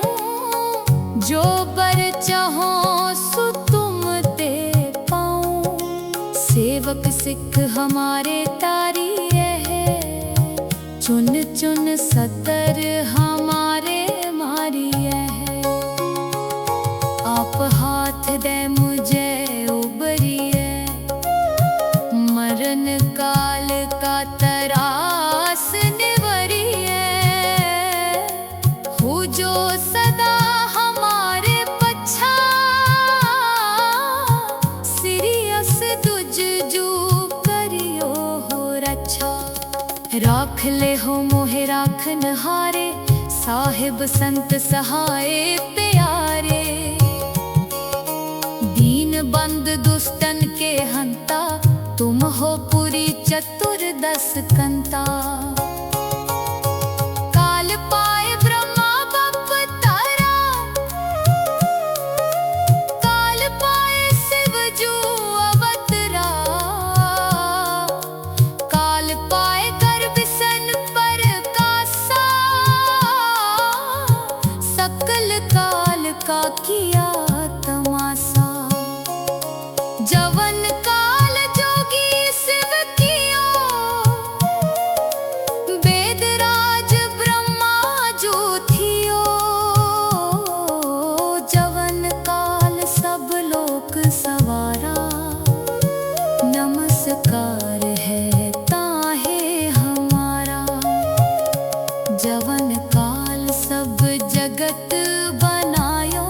जो बर चाहो सो तुम दे पाऊं। सेवक सिख हमारे तारी रहे, चुन चुन सतर हमारे मारी है। आप हाथ दे मुझे उबरिए, मरण काल का तरास निवरिए। हो जो सदा हमारे पच्छा, सिरियस तुझ जू करियो हो रक्षा। राख ले हो मोहे राखन हारे, साहिब संत सहाय प्यारे। दीन बंद दुष्टन के हंता, तुम हो पुरी चतुर्दश कंता। काल पाए ब्रह्मा किया तमाशा। जवन काल जोगी शिव कियो, वेदराज ब्रह्मा जो थियो। जवन काल सब लोक सवारा, नमस्कार है ताहे हमारा। जवन काल सब जगत बनायो,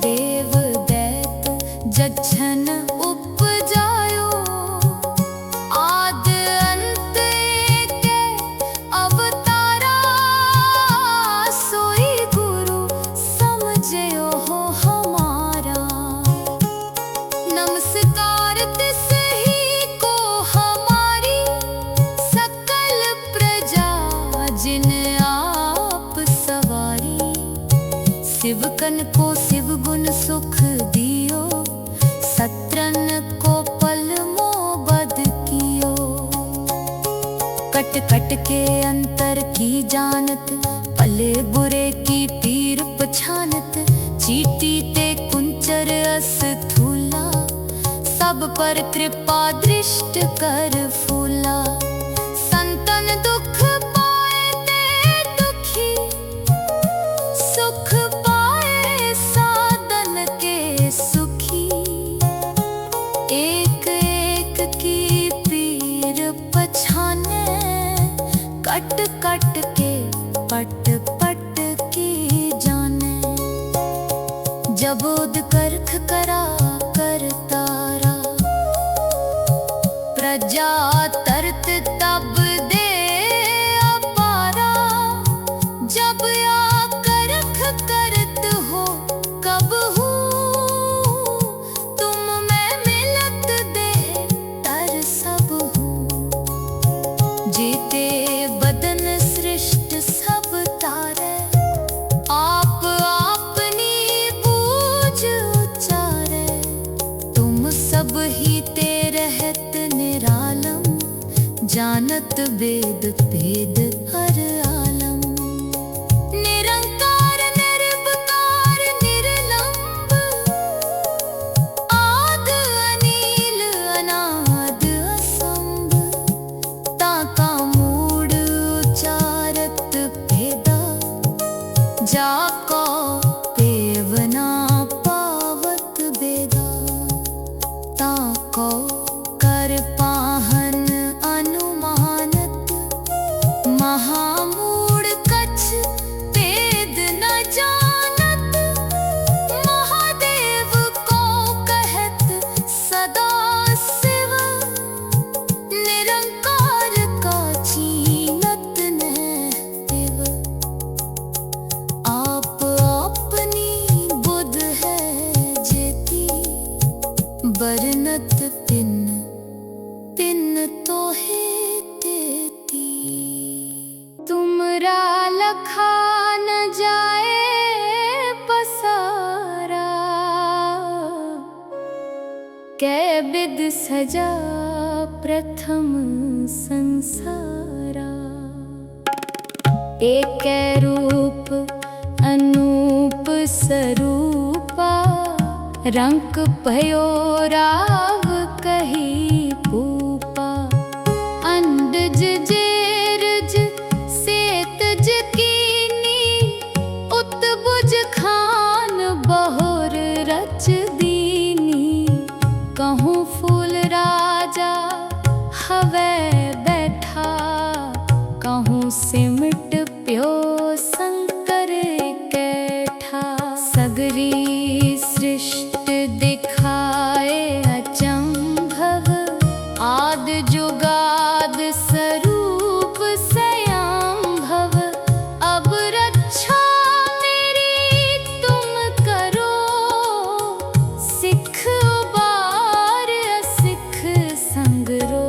देव दैत जच्छन उपजायो। आद अंत एकै अवतारा, सोई गुरु समझयो हो हमारा। नमस्कार तिस ही को हमारी, सकल प्रजा जिन आप सवारी। शिवकन को शिव गुण सुख दियो, सत्रन को पल मोह बद कियो। कट कट के अंतर की जानत, भले बुरे की पीर पछानत। चीटी ते कुंचर अस थूला, सब पर कृपा दृष्ट कर फूला। संतन दुख पाए ते दुखी, सुख पाए साधन के सुखी। एक एक की पीर पछाने, कट कट के पट पट की जाने। जबोद करख करा कर तारा, प्रजा तरत तब दे अपारा। जब या करख करत हो कब हूँ, तुम मैं मिलत दे तर सब हूँ। जीते बदन सृष्ट सब तारे, आप अपनी बूझ उचारे। तुम सब ही ते रहत निरालम, जानत वेद भेद हर आलम। निरंकार निर्विकार निर्लंब, आद अनील अनाद असंभ। ताका मूड उचारत भेदा, जाको पेवना पावत बेदा। ताको कर पाहन अनुमानत, महामूढ़ कछ भेद न जानत। महादेव को कहत सदा शिव, निरंकार का छीनत न देव। आप अपनी बुध है जेती, बरनत पिन पिन तो है देती। तुमरा लखा न जाए पसारा, कै बिद सजा प्रथम संसारा। एक रूप अनूप स्वरूपा, रंक भयो राव कही पूपा। अंडज जेरज सेतज कीनी, उत्बुज खान बहुर रच दीनी। कहूँ फूल राजा हवै बैठा, कहूँ सिमट प्यो शंकर कैठा। सगरी सृष्ट दिखाए अचंभव, आद जुगाद स्वरूप स्वयंभव। अब रक्षा मेरी तुम करो, सिख उबार असिख संगरो।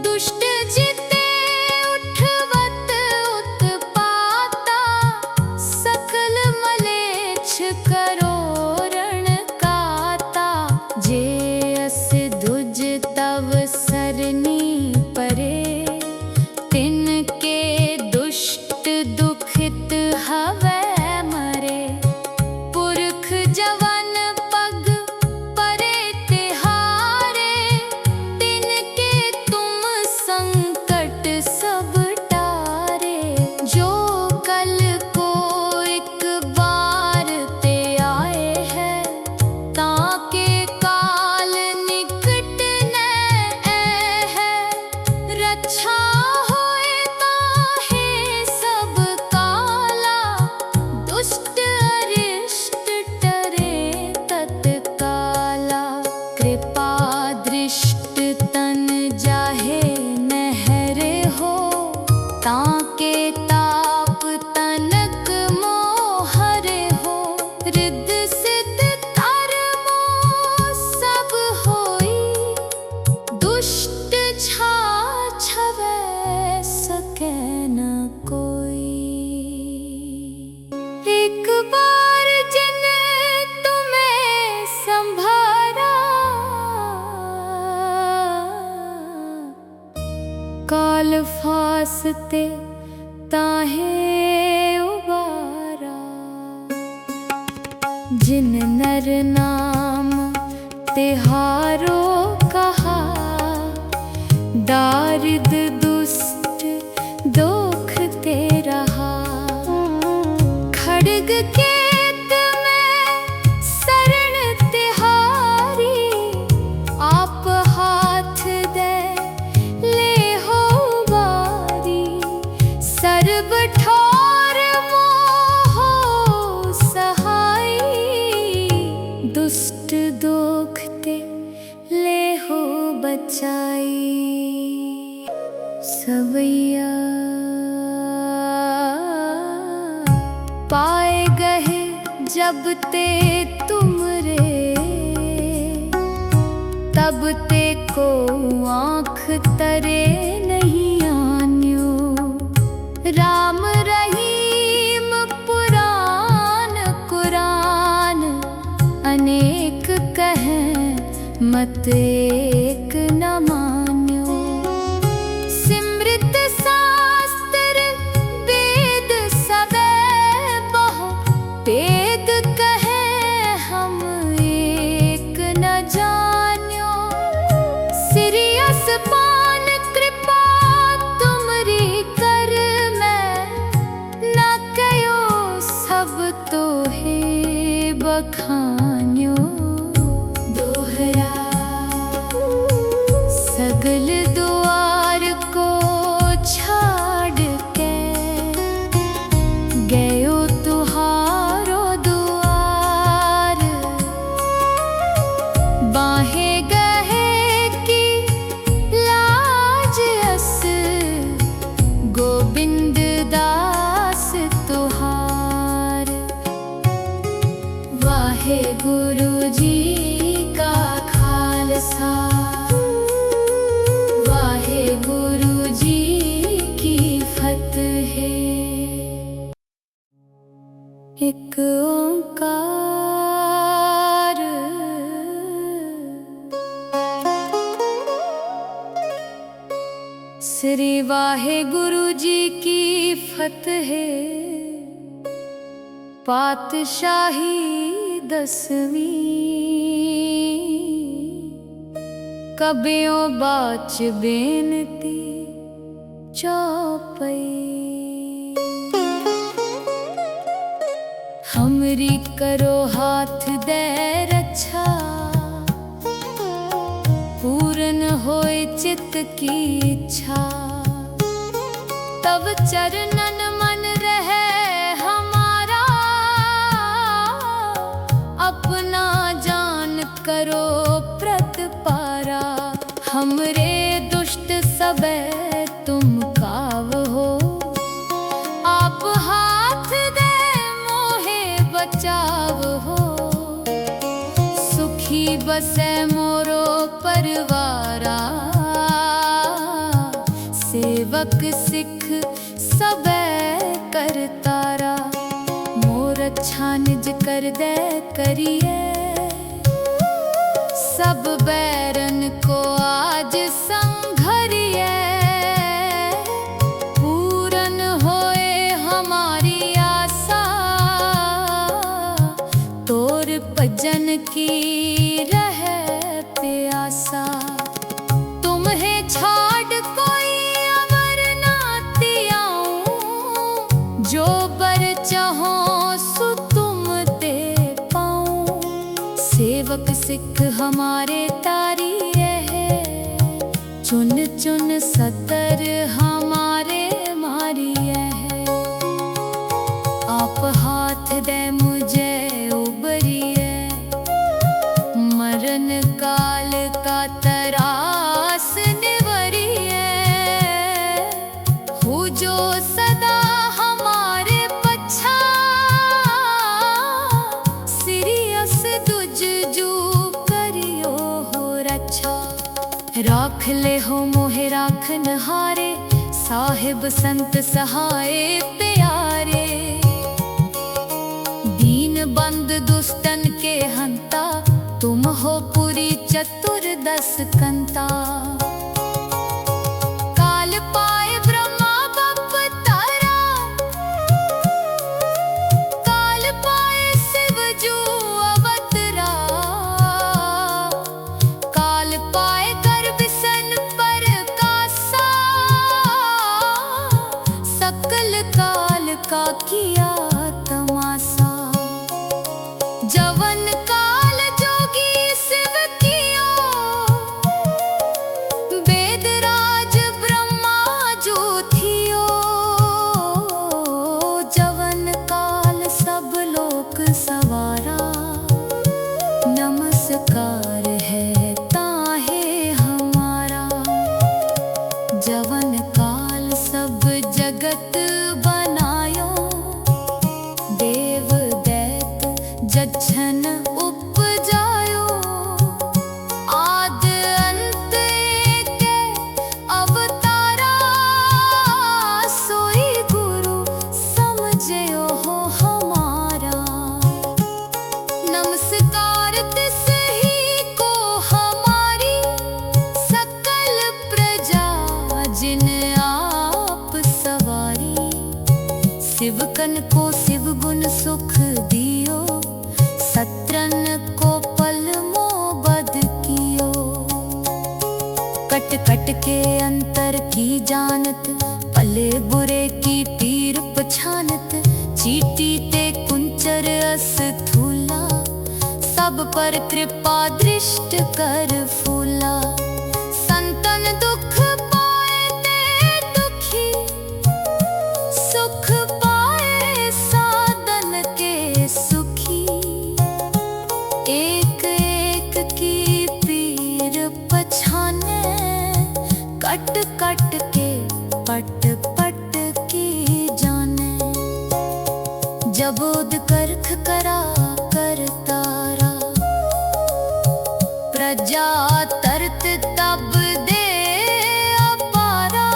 दुष्ट जिते उठ होए ताहे सब काला, दुष्ट अरिष्ट टरे तत्काला। कृपा दृष्ट तन जाहे नहर हो, ताके ताप तनक मोहर हो। रिद्ध सिद्ध कर्मो सब होई, दुष्ट छाछवै सकै न कोई। एक बार जिन तुम्हें संभारा, काल फासते ताहे उबारा। जिन नर नाम तिहारो कहा, दारिद दुष्ट दोख ते रहा। खड्ग केत में शरण तिहारी, आप हाथ दे ले हो बारी। सर्ब ठोर मोहो सहाई, दुष्ट दोख ते ले हो बचाई। सवैया पाए गए जब ते तुमरे, तब ते को आँख तरे नहीं आन्यो। राम रहीम पुराण कुरान, अनेक कहें मत एक न मान्यो। सिमृत शास्त्र वेद सबे बहु, वेद कहें हम एक न जान्यो। सिरियस पान कृपा तुमरी कर मैं, न कयो सब तो हे बखान्यो। दोहरा सगल द्वार को छाड़ के, गयो तुहारो द्वार। बाहे गहे की लाज अस, गोविंद दास तुहार। वाहे गुरु जी का खालसा, वाहे गुरु जी की फतेह। एक ओंकार। श्री वाहे गुरु जी की फतेह। पातशाही 10वीं, कबियों बाच बेनती चौपई। हमरी करो हाथ दे रक्षा, पूर्ण होए चित्त की इच्छा। तब चरणन मन रहे हमारा, अपना जान करो प्रतपारा। हमरे दुष्ट सबे तुम काव हो, आप हाथ दे मोहे बचाव हो। सुखी बसे मोरो परवारा, सेवक सिख सबे करतारा। मोर अच्छा निज कर दे करिए, सब बैरन को आज संघरिए। पूर्ण होए हमारी आशा, तोर भजन की रहे प्यासा। तुम्हें छाड़ कोई अमर नाती आऊं, जो बर चाहो सो तुम दे पाऊं। सेवक सिख हमारे तारी रहे, चुन चुन सतर राख ले हो मोहे राखन हारे, साहिब संत सहाय प्यारे। दीन बंद दुष्टन के हंता, तुम हो पुरी चतुर्दश कंता। काल पाए ब्रह्मा बप तारा, काल पाए शिव जू अवतरा। काल पाए कर बिसन पर कासा, सकल काल का किया तमाशा। जवन काल जोगी शिव कियो, वेदराज ब्रह्मा जो थियो। जवन काल सब लोक सवारा, नमस्कार है ताहे हमारा। जवन काल सब जगत बनायो, देव दैत जच्छन उपजायो। आद अंत एके अवतारा, सोई गुरु समझयो हो हमारा। नमस्कार तिस ही को हमारी, सकल प्रजा जिन आप सवारी। शिवकन को शिव गुण सुख दियो, सत्रन को पल मोह बद कियो। कट कट के अंतर की जानत, भले बुरे की पीर पछानत। चीटी ते कुंचर अस थूला, सब पर कृपा दृष्ट कर फूला। संतन दुख पाए ते दुखी, सुख पाए साधन के सुखी। एक एक की पीर पछाने, कट कट के पट पट की जाने। जबोद करख करा कर तारा, प्रजा तरत तब दे अपारा।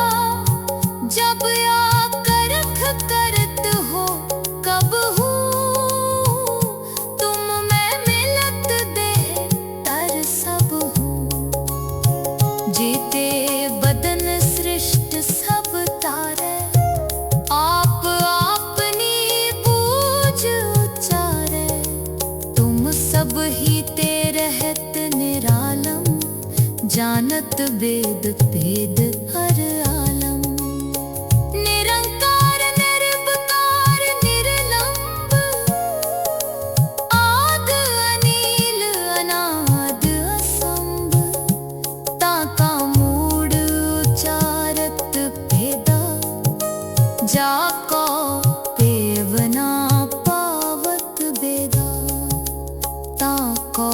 जब या करख करत हो कब हूँ, तुम मैं मिलत दे तर सब हूँ। जीते बदन सृष्ट सब तारे, आप अपनी बूझ उचारे। तुम सब ही ते रहत निरालम, जानत वेद भेद हर आलम। निरंकार निर्विकार निर्लंब, आद अनील अनाद असंभ। ताका मूड उचारत भेदा, जाको पेवना पावत बेदा। ताको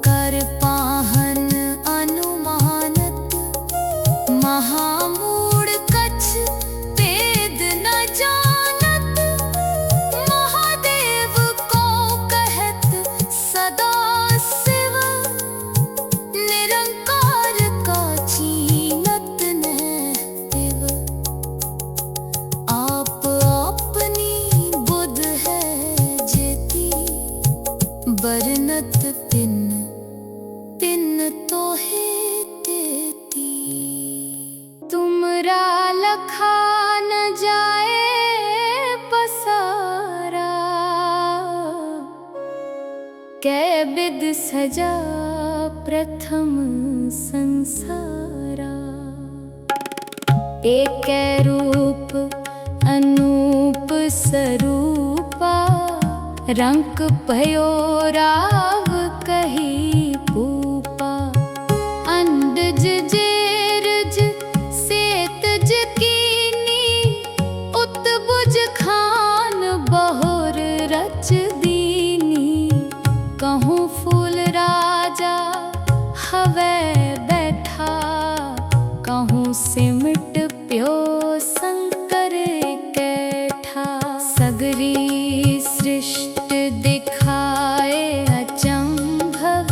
कर पाहन अनुमानत, महामूढ़ कछ वेद न जानत। महादेव को कहत सदा शिव, निरंकार का चीनत न देव। आप अपनी बुध है जेती, बरनत पिन पिन तो है तेती। तुमरा लखा न जाए पसारा, कै बिद सजा प्रथम संसारा। एक रूप अनूप स्वरूपा, रंक भयो राव कही पूपा। अंडज जेरज सेतज कीनी, उत्बुज खान बहुर रच दीनी। कहूँ फूल राजा हवे बैठा, कहूँ सिमट प्यो शंकर कैठा। सगरी सृष्टि दिखाए अचंभव,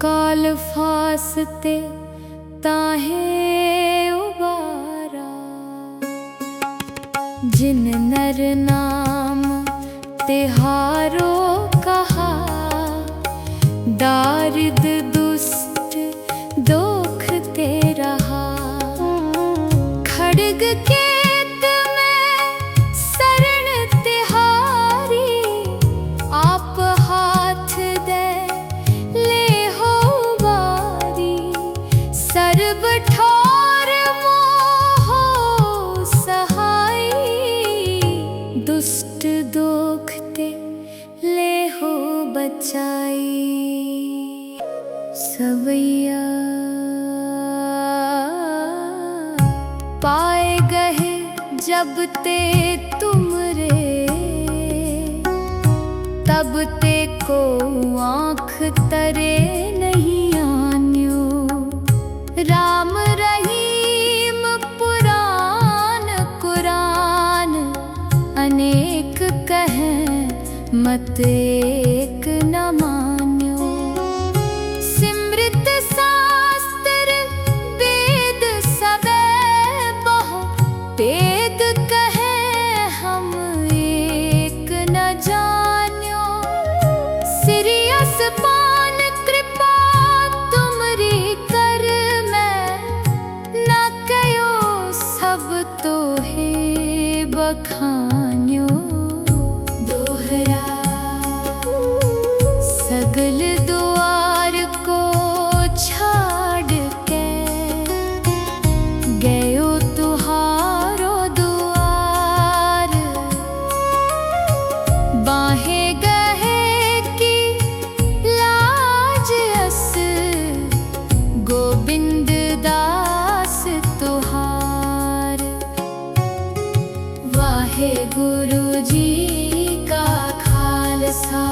काल फासते ताहे उबारा। जिन नर नाम तिहारो कहा, दारिद दुष्ट दोख ते रहा। खड्ग केत में शरण तिहारी, आप हाथ दे ले हो बारी। सर्ब ठोर मोह सहाई, दुष्ट दोख ते ले हो बचाई। सवैया पाए गए जब ते तुमरे, तब ते को आँख तरे नहीं आन्यो। राम रहीम पुराण कुरान, अनेक कहें मत एक न मान्यो। सिमृत शास्त्र वेद सबे बहु, वेद कहें हम एक न जान्यो। सिरियस पान कृपा तुमरी कर मैं, न कयो सब तो है बखान्यो। दोहरा सगल द्वार को छाड़ के, गयो तुहारो दुआर। बाहे गहे की लाज अस, गोविंद दास तुहार। वाहे गुरु जी का खालसा,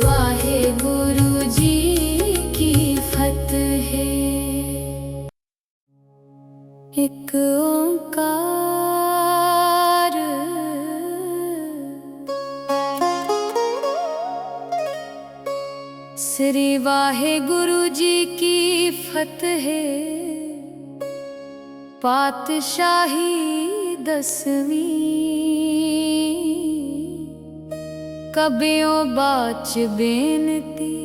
वाहे गुरु जी की फतेह। एक ओंकार। श्री वाहे गुरु जी की फतेह। पातशाही 10वीं, कबियों बाच बेनती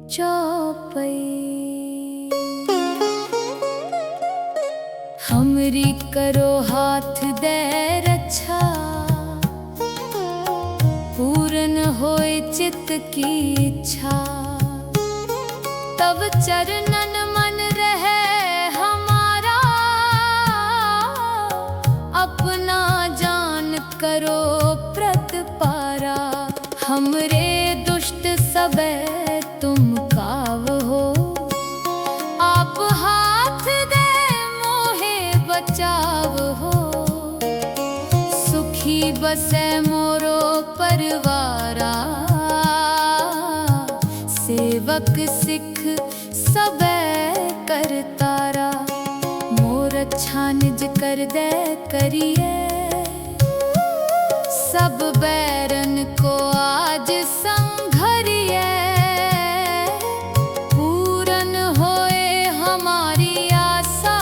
चौपई। हमरी करो हाथ दे रक्षा, पूर्ण होए चित्त की इच्छा। तब चरणन मन रहे हमारा, अपना जान करो प्रतपारा। हमरे दुष्ट सबे तुम काव हो, आप हाथ दे मोहे बचाव हो। सुखी बसे मोरो परवारा, सेवक सिख सबे करतारा। मोर अच्छा निज कर दे करिए, सब बैरन को आज संघरिए। पूरन होए हमारी आशा,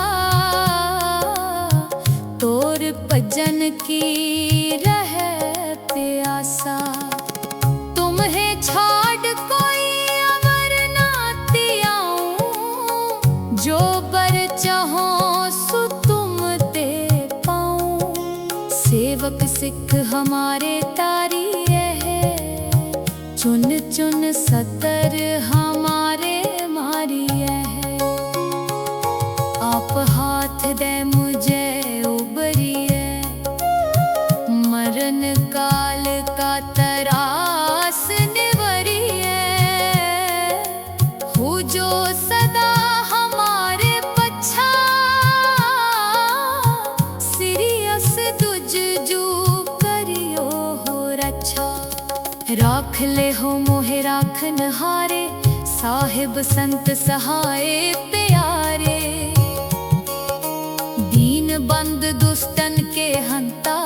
तोर भजन की रहे प्यासा। तुम्हें छाड़ कोई अमर ना त्याऊं, जो बर चाहो सो तुम ते पाऊं। सेवक सिख हमारे तारी है, चुन चुन सतर हमारे मारी है। आप हाथ दे मुझे उबरिए, मरण काल का तरास निवरिए। हो जो सदा हमारे पच्छा, सिरियस तुझ जू करियो हो रक्षा। राख ले हो मोहे राखन हारे, साहिब संत सहाय प्यारे। दीन बंद दुष्टन के हंता,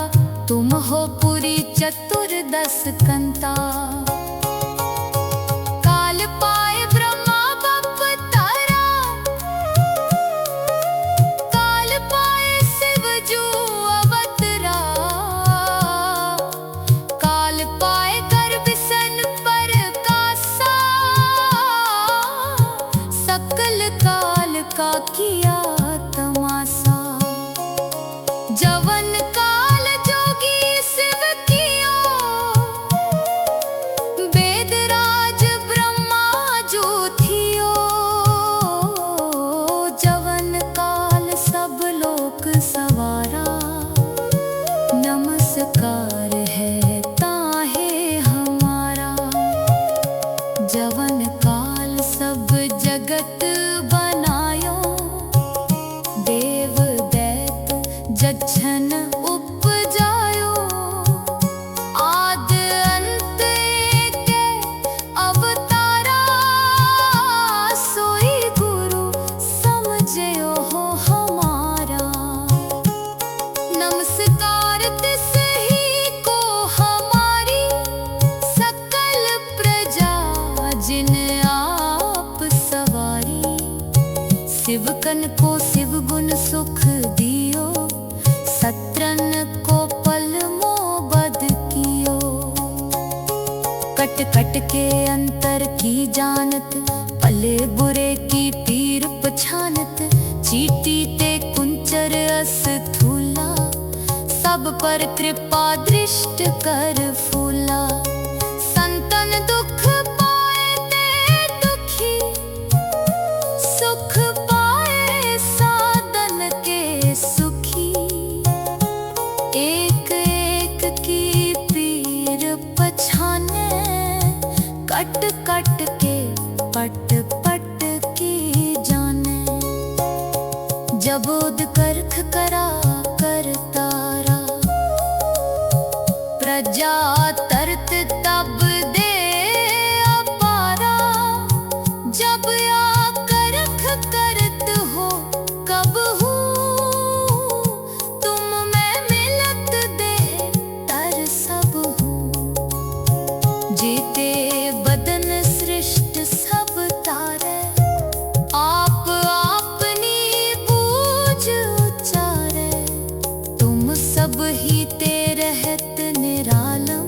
तुम हो पुरी चतुर्दश कंता। काल सेवकन को शिव गुण सुख दियो, सत्रन को पल मोह बद कियो। कट कट के अंतर की जानत, भले बुरे की पीर पछानत। चीटी ते कुंचर अस थूला, सब पर कृपा दृष्ट कर फूला। संतन दुख पाए ते दुखी, सुख पाए साधन के सुखी। एक एक की पीर पछाने, कट कट के पट पट की जाने। जबोद करख करा कर तारा, प्रजा तरत तब दे अपारा। जब या करख करत हो कब हूँ, तुम में मिलत दे तर सब हूँ। जीते बदन सृष्ट सब तारे, आप अपनी बूझ उचारे। तुम सब ही ते रहत निरालम,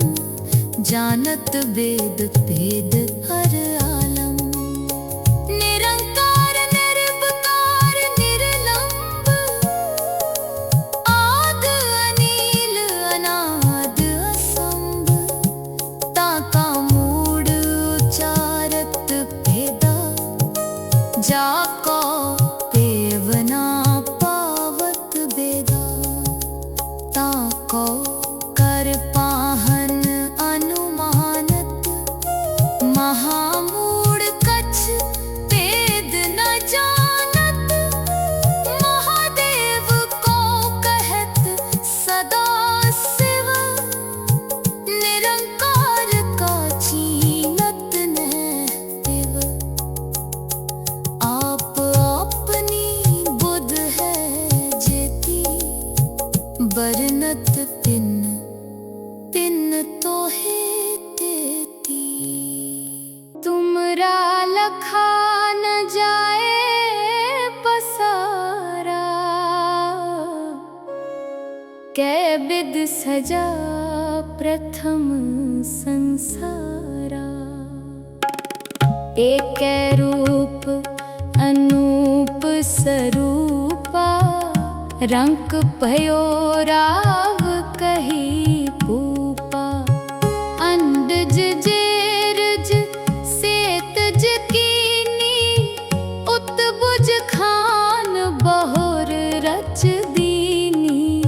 जानत वेद भेद हर आलम। निरंकार निर्विकार निर्लंब, आद अनील अनाद असंभ। ताका मूड उचारत भेदा, जाको पेवना पावत बेदा। ताको कर पाहन अनुमानत, महामूढ़ कछ भेद न जानत। महादेव को कहत सदा शिव, निरंकार का छीनत न तिव। आप अपनी बुध है जेती, बरनत पिन पिन तो है तेती। तुमरा लखा न जाए पसारा, कै बिद सजा प्रथम संसारा। एक रूप अनूप स्वरूपा, रंक भयो राव कही पूपा। अंडज जेरज सेतज कीनी, उत्बुज खान बहुर रच दीनी।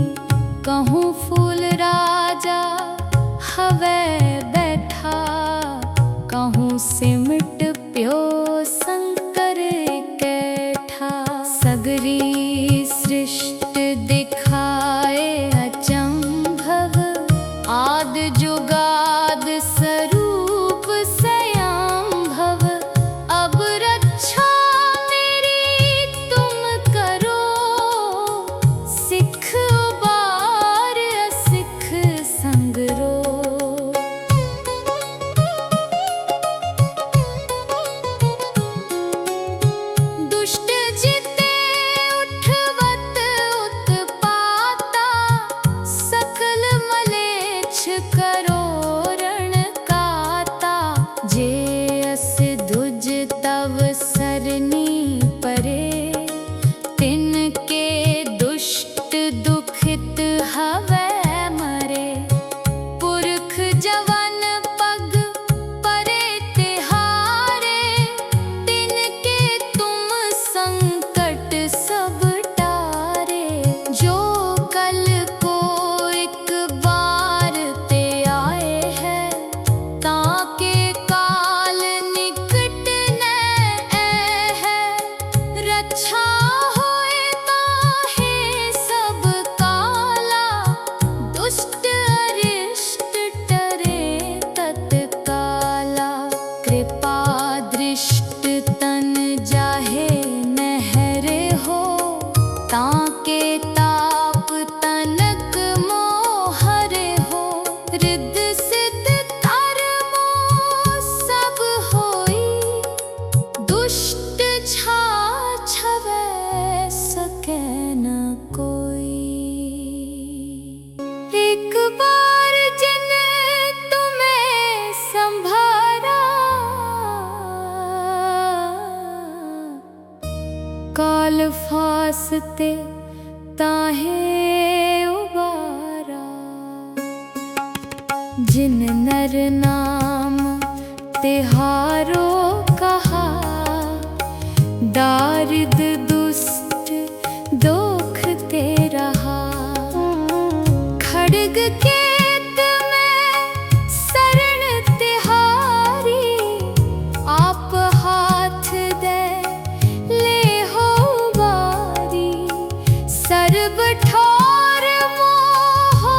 कहूँ फूल राजा हवै बैठा, कहूँ सिमट प्यो शंकर कैठा। सगरी सृष्ट दिखाए अचंभव, आद जुगाद स्वरूप स्वयंभव। अब रक्षा मेरी तुम करो, सिख उबार असिख संगरो। काल फासते ताहे उबारा। जिन नर नाम तिहारो कहा, दारिद दुष्ट दोख ते रहा। खड्ग केत में शरण तिहारी, आप हाथ दे ले हो बारी। सर्ब ठोर मोहो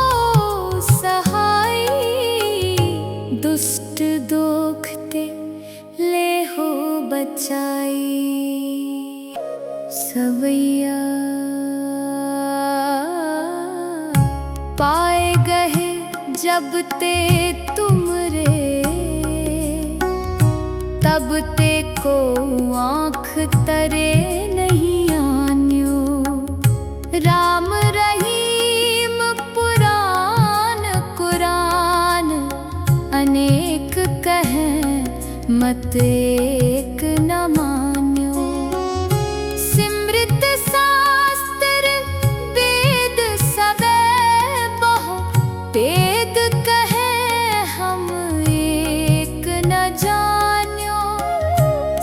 सहाई, दुष्ट दोखते ले हो बचाई। सवैया पाए गए जब ते तुमरे, तब ते को आँख तरे नहीं आन्यो। राम रहीम पुराण कुरान, अनेक कहें मत एक न मान्यो। सिमृत शास्त्र वेद सबे बहु, वेद कहें हम एक न जान्यो।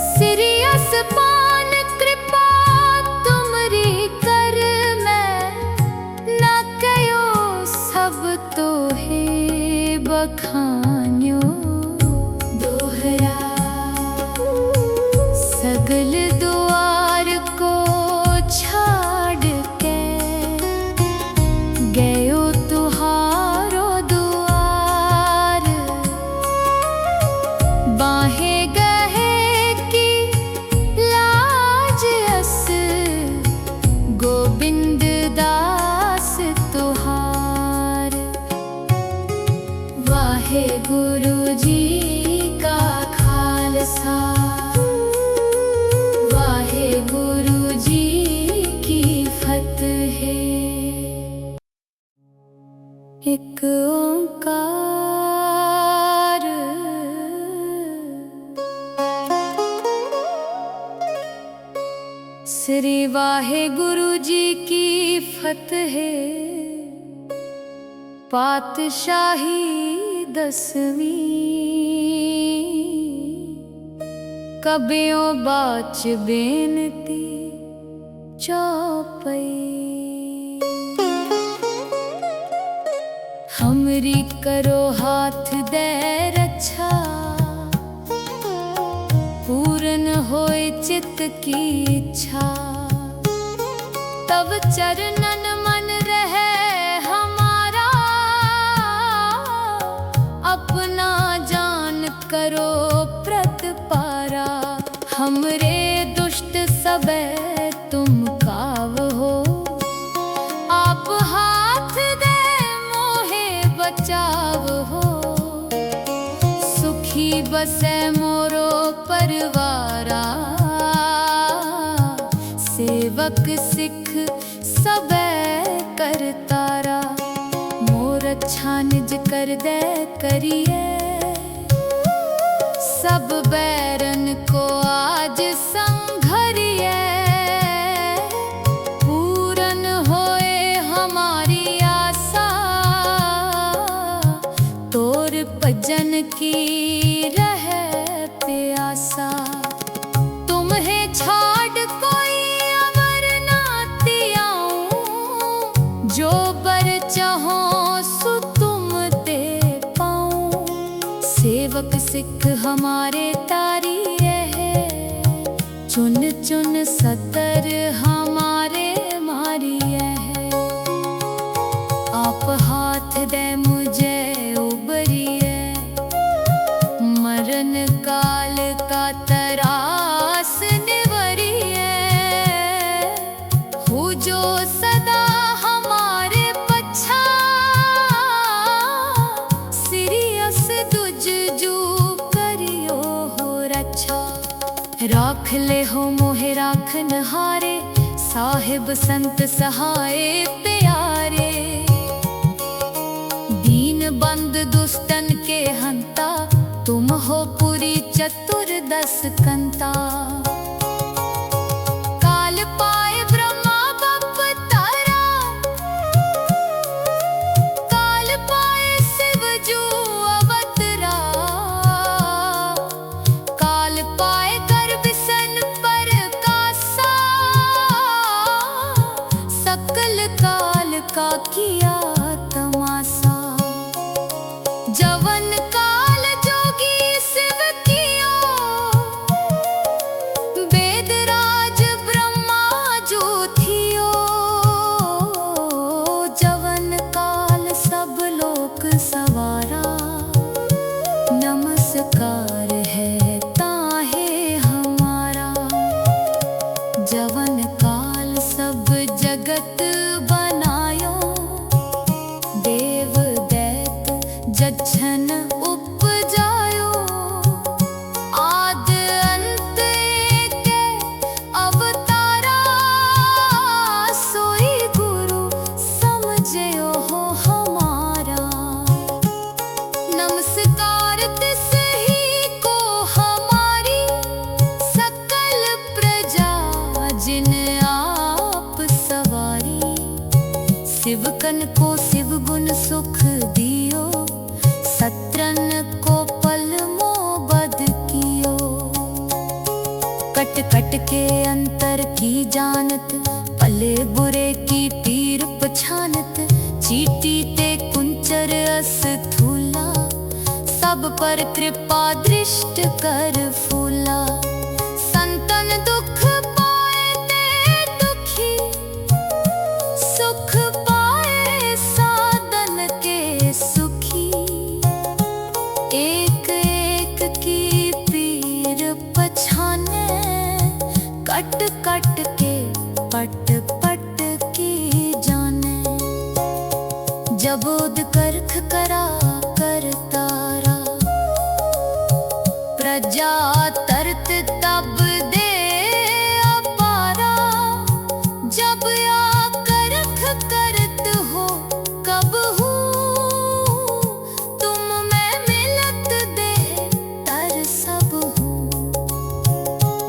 सिरियस पान कृपा तुमरी कर मैं, न कयो सब तो है बखान्यो। दोहरा सगल द्वार को छाड़ के, गयो तुहारो द्वार। बाहे गहे की लाज अस, गोविंद दास तुहार। वाहे गुरु जी का खालसा, वाहे गुरु जी की फतेह। एक ओंकार। श्री वाहे गुरु जी की फतेह। पातशाही 10वीं, कबियों बाच बेनती चौपई। हमरी करो हाथ दे रक्षा, पूर्ण होए चित्त की इच्छा। तब चरणन मन रहे हमारा, अपना जान करो प्रतिपारा। हमरे दुष्ट सबे तुम काव हो, आप हाथ दे मोहे बचाव हो। सुखी बसे मोरो परवारा, सेवक सिख सबे करतारा। मोर अच्छा निज कर दे करिए, सब बैरन को आज संघरिए। पूर्ण होए हमारी आशा, तोर भजन की रहे प्यासा। तुम्हें छाड़ कोई अमर ना तियाऊं, जो बर चाहो सो तुम दे पाऊं। सेवक सिख हमारे तारी रहे, चुन चुन सतर हमारे मारी है। आप हाथ दे मुझे उबरिए, मरण काल का तरास निवरिए। हो जो सदा हमारे पच्छा, सिरियस दुज जू करियो हो रक्षा। राख ले हो मोहे राखन हारे, साहिब संत सहाय प्यारे। दीन बंद दुष्टन के हंता, तुम हो पुरी चतुर्दश कंता। काल पार शिवकन को शिव गुण सुख दियो, सत्रन को पल मोह बद कियो। कट कट के अंतर की जानत, भले बुरे की पीर पछानत। चीटी ते कुंचर अस थूला, सब पर कृपा दृष्ट कर फूला। संतन दुख पाए ते दुखी, सुख पाए साधन के सुखी। एक एक की पीर पछाने, कट कट के पट पट की जाने। जबोद करख करा कर तारा, प्रजा तरत तब दे अपारा। जब या करख करत हो कब हूँ, तुम में मिलत दे तर सब हूँ।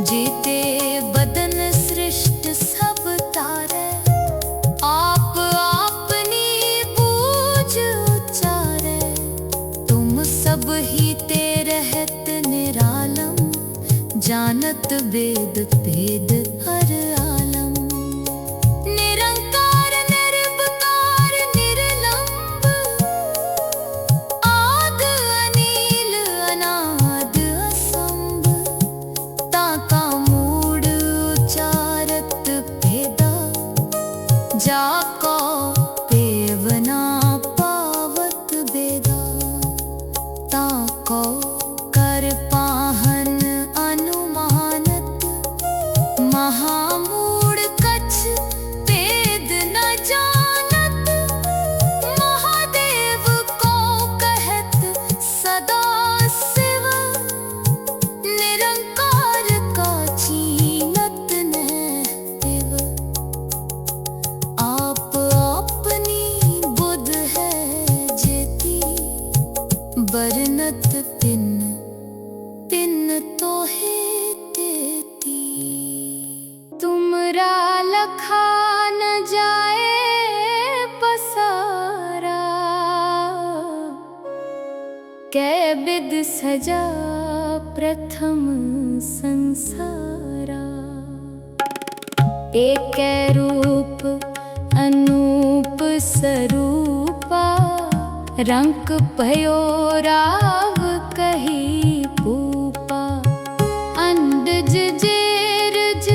जीते बदन सृष्ट सब तारे, आप अपनी बूझ उचारे। तुम सब ही ते रहत निरालम, जानत वेद भेद हर आलम। निरंकार निर्विकार निर्लंब, आद अनील अनाद असंभ। ताका मूड उचारत भेदा, जाको पेवना पावत बेदा। ताको कर पाहन अनुमानत, महामूढ़ कछ भेद न जानत। महादेव को कहत सदा शिव, निरंकार का चीनत न तिव। आप अपनी बुध है जेती, बरनत तिन तिन तो है तेती। तुमरा लखा न जाए पसारा, कै बिद सजा प्रथम संसारा। एक रूप अनूप स्वरूपा, रंक भयो राव कही पूपा। अंडज जेरज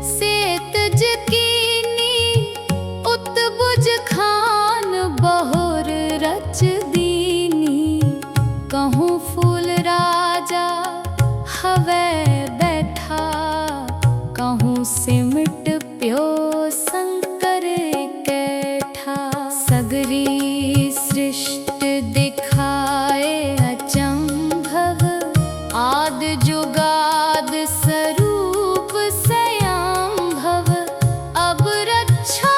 सेतज कीनी, उत्बुज खान बहुर रच दीनी। कहूँ फूल राजा हवै बैठा, कहूँ सिमट प्यो शंकर कैठा। सगरी सृष्ट दिखाए अचंभव, आद जुगाद स्वरूप स्वयंभव। अब रक्षा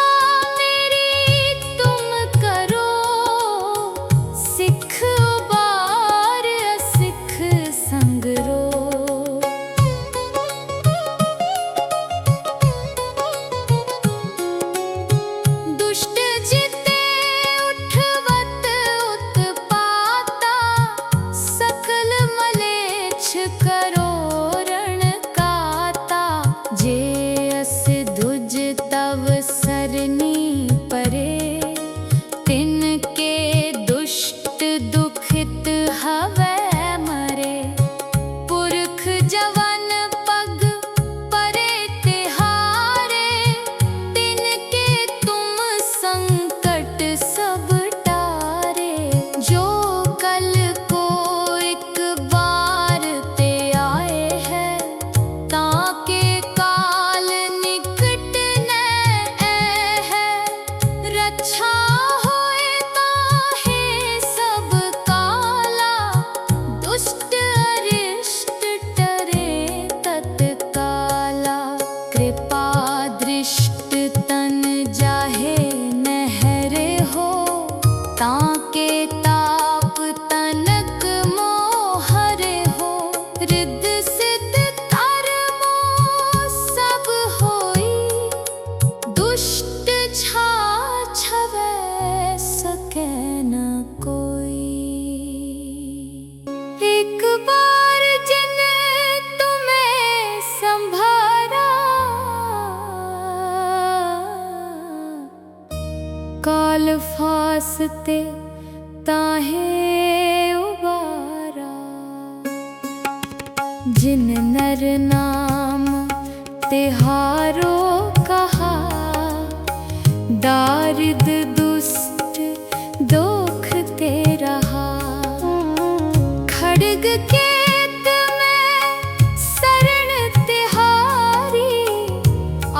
मेरी तुम करो, सिख उबार असिख संगरो। दुष्ट जिते उठवत उत्पाता, सकल मलेच्छ करो रण काता। जे अस दुज तव सरनी परे, तिनके दुष्ट दुखित हवै मरे। पुरख जवन पग परे तिहारे, तिनके तुम संकट सब टारे। जो कल को एक बार ते आए हैं, ताके काल निकट न है। रक्षा होए ताहे सब काला, दुष्ट अरिष्ट टरे तत्काला। कृपा दृष्ट तन जाहे नहर हो, ताके ताप तनक मोहर हो। रिद्ध सिद्ध कर्मो सब होई, दुष्ट छा छवै वास्ते ताहे उबारा। जिन नर नाम तिहारो कहा, दारिद दुष्ट दोख ते रहा। खड्ग केत में शरण तिहारी,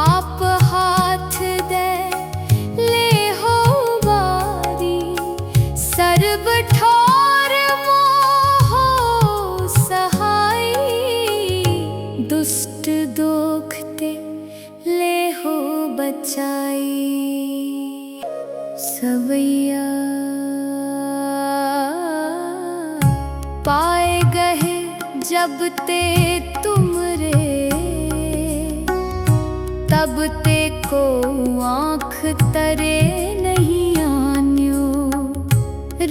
आप हाथ दे ले हो बारी। सर्ब ठोर मोहो सहाई, दुष्ट दोख ते ले हो बचाई। सवैया पाए गए जब ते तुमरे, तब ते को आँख तरे नहीं आन्यो।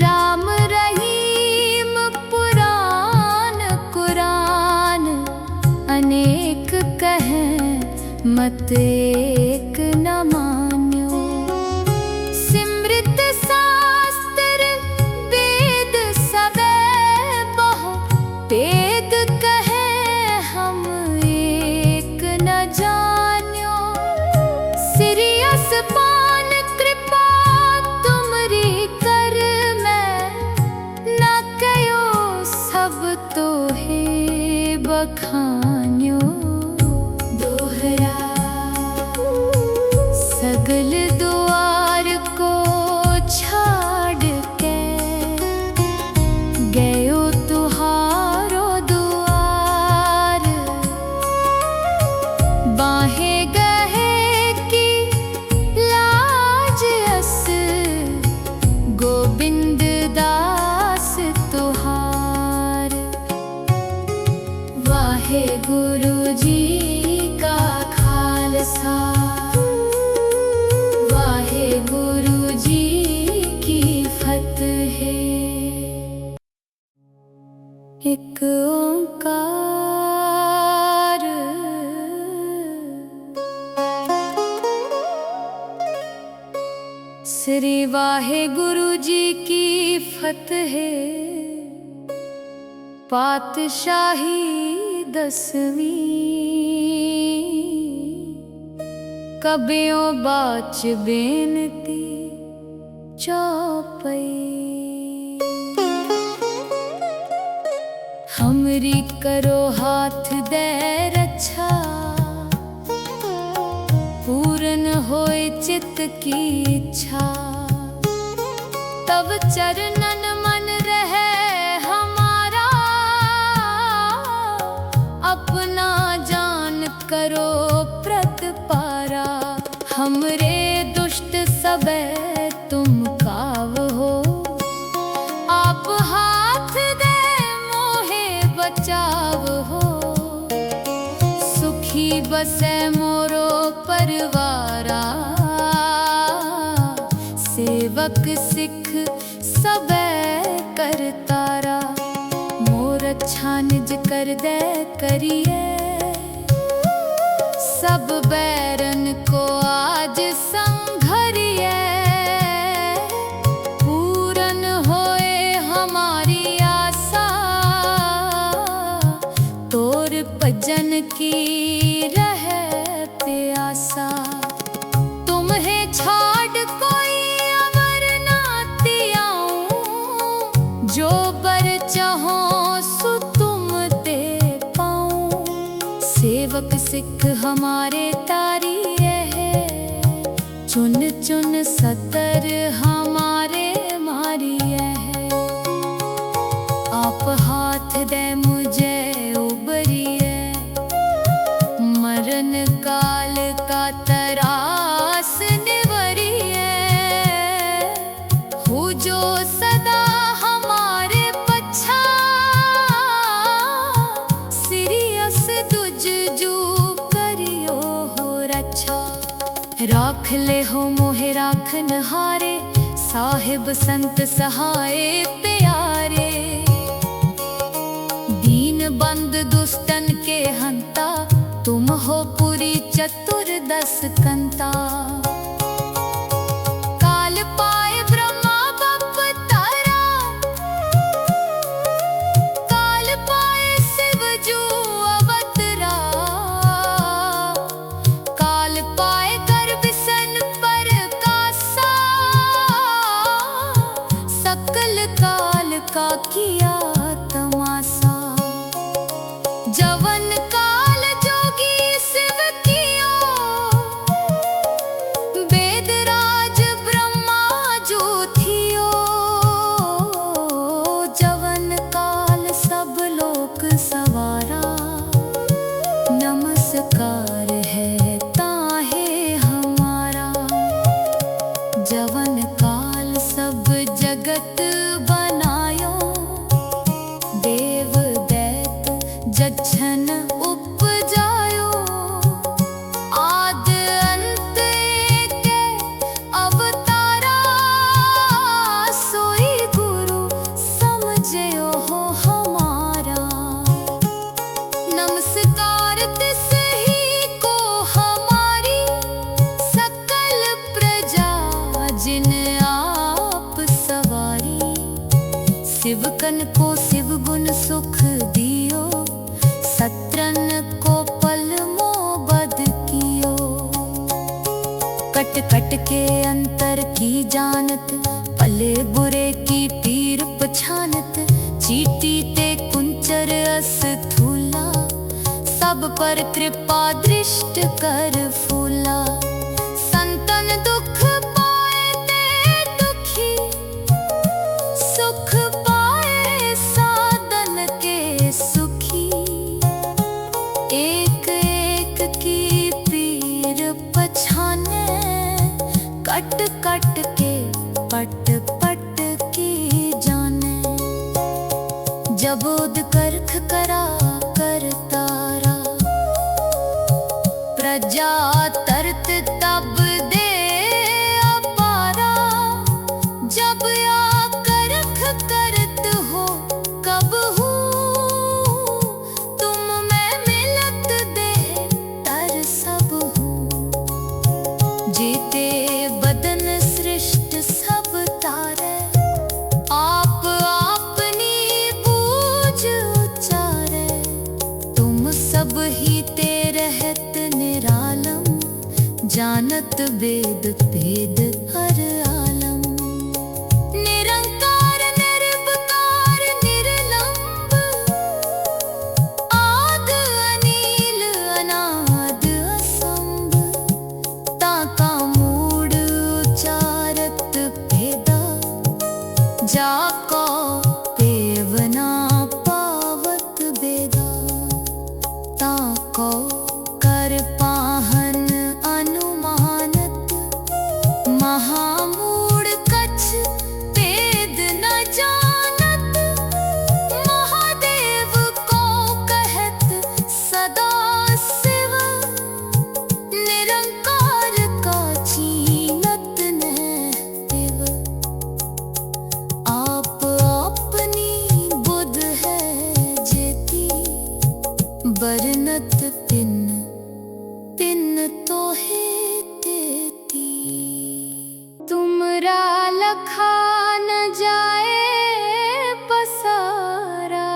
राम रहीम पुराण कुरान, अनेक कहें मत एक न मान्यो। सिमृत शास्त्र वेद सबे बहु, वेद कहें हम एक न जान्यो। सिरियस पान कृपा तुमरी कर मैं, न कयो सब तो है बखान्यो। दोहरा सगल द्वार को छाड़ के, गयो तुहारो द्वार। बाहे गहे की लाज अस, गोविंद दास तुहार। वाहे गुरु जी का खालसा, वाहे गुरु जी की फतेह। एक ओंकार। श्री वाहे गुरु जी की फतेह। पातशाही 10वीं, कबियों बाच बेनती चौपई। हमरी करो हाथ दे रक्षा, पूर्ण होए चित्त की इच्छा। तब चरणन मन रहे हमारा, अपना जान करो प्रतिपारा। हमरे दुष्ट सबे तुम काव हो, आप हाथ दे मोहे बचाव हो। सुखी बसे मोरो परवारा, सेवक सिख सबे करतारा। मोर अच्छा निज कर दे करिए, सब बैरन को आज संघरिए। पूर्ण होए हमारी आशा, तोर भजन की रहे प्यासा। तुम्हें छाड़ कोई अमर नाती आऊं, जो बर चाहो सो तुम दे पाऊं। सेवक सिख हमारे तारी है, चुन चुन सतर हमारे मारी है। आप हाथ दे मुझे उबरिए, मरण काल का तरास निवरिए। हो जो सदा हमारे पच्छा, सिरियस तुझ जू करियो हो रक्षा। राख ले हो मोहे राखन हारे, साहिब संत सहाय प्यारे। दीन बंद दुष्टन के हंता, तुम हो पुरी चतुर्दश कंता। काल पाए ब्रह्मा जवन काल जोगी शिव कियो, वेदराज ब्रह्मा जो थियो। जवन काल सब लोक सवारा, नमस्कार है ताहे हमारा। जवन काल सब जगत बनायो, देव दैत जच्छन उपजायो। आद अंत एके अवतारा, सोई गुरु समझयो हो हमारा। नमस्कार तिस ही को हमारी, सकल प्रजा जिन आप सवारी। शिवकन को शिव गुण सुख दियो, सत्रन को पल मोह बद कियो। कट कट के अंतर की जानत, भले बुरे की पीर पछानत। चीटी ते कुंचर अस थूला, सब पर कृपा दृष्ट कर फूला। संतन दुख पाए ते दुखी, सुख पाए साधन के सुखी। एक एक की पीर पछाने, कट कट के पट पट की जाने। जबोद करख करा कर तारा, प्रजा तरत तब दे अपारा। जब या करख करत हो कब हूँ, तुम मैं मिलत दे तर सब हूँ। जेते बदन सृष्ट सब तारे, आप आपनी बूझ उचारे। तुम सब ही ते रहत निरालम, जानत वेद भेद हर आलम। निरंकार निर्विकार निर्लंब, आद अनील अनाद असंभ। ताका मूड उचारत भेदा, जाको पेवना पावत बेदा। ताको कर पाहन अनुमानत, महामूढ़ कछ भेद न जानत। महादेव को कहत सदा शिव, निरंकार का चीनत न तिव। आप अपनी बुध है जेती, बरनत तिन तिन तो है तेती। तुमरा लखा न जाए पसारा,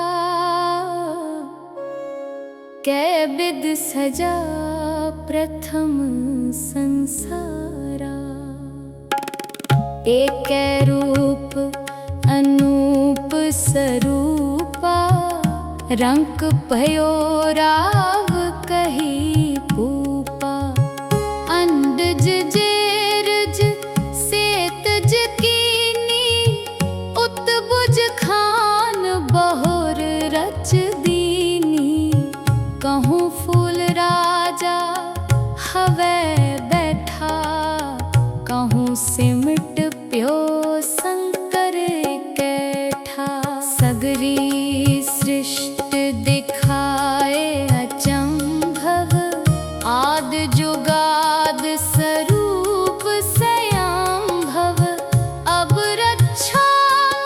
कै बिद सजा प्रथम संसारा। एक रूप अनूप स्वरूपा, रंक भयो राव कही पूपा। अंडज जेरज सेतज कीनी, उत्बुज खान बहुर रच दीनी। कहूँ फूल राजा हवे बैठा, कहूँ सिमट प्यो शंकर कैठा। सगरी सृष्टि दिखाए अचंभव, आद जुगाद स्वरूप स्वयंभव। अब रक्षा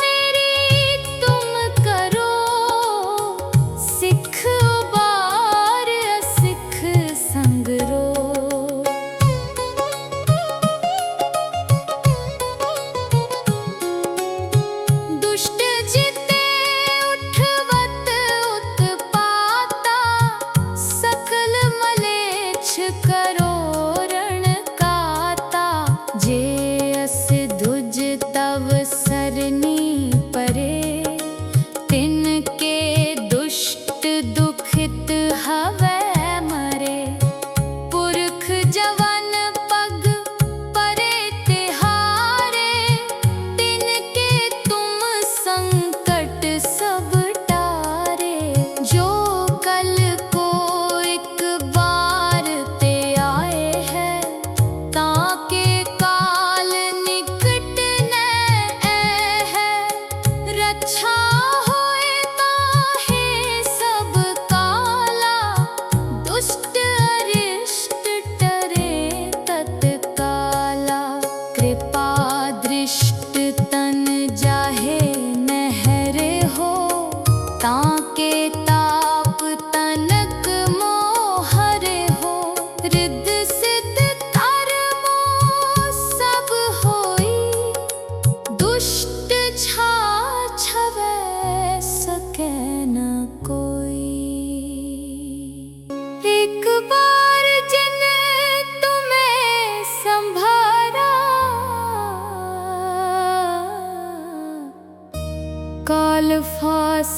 मेरी तुम करो, सिख उबार असिख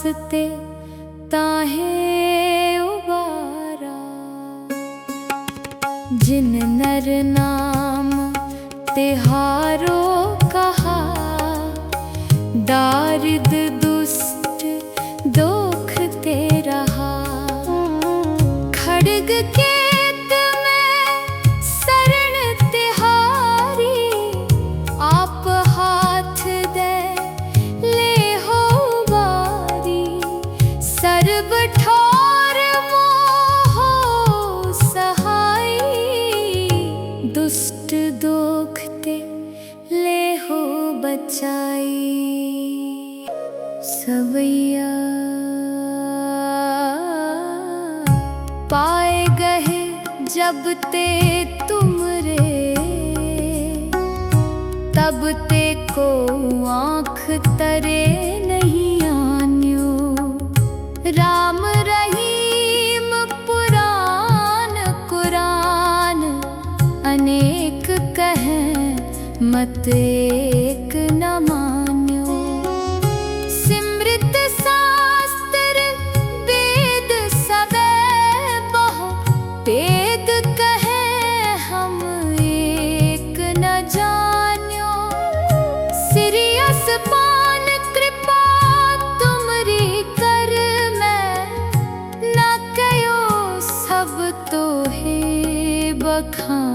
वास्ते ताहे उबारा। जिन नर नाम तिहारो कहा, दारिद दुष्ट दोख ते रहा। खड्ग केत में शरण तिहारी, आप हाथ दे ले हो बारी। सर्ब ठोर मोह सहाई, दुष्ट दोख ते ले हो बचाई। सवैया पाए गए जब ते तुमरे, तब ते को आँख तरे नहीं आन्यो। राम रहीम पुराण कुरान, अनेक कहें मत एक न मान्यो। सिमृत शास्त्र वेद सबे बहु, वेद कहें हम एक न जान्यो। सिरियस पान कृपा तुमरी कर मैं, न कयो सब तो है बखान।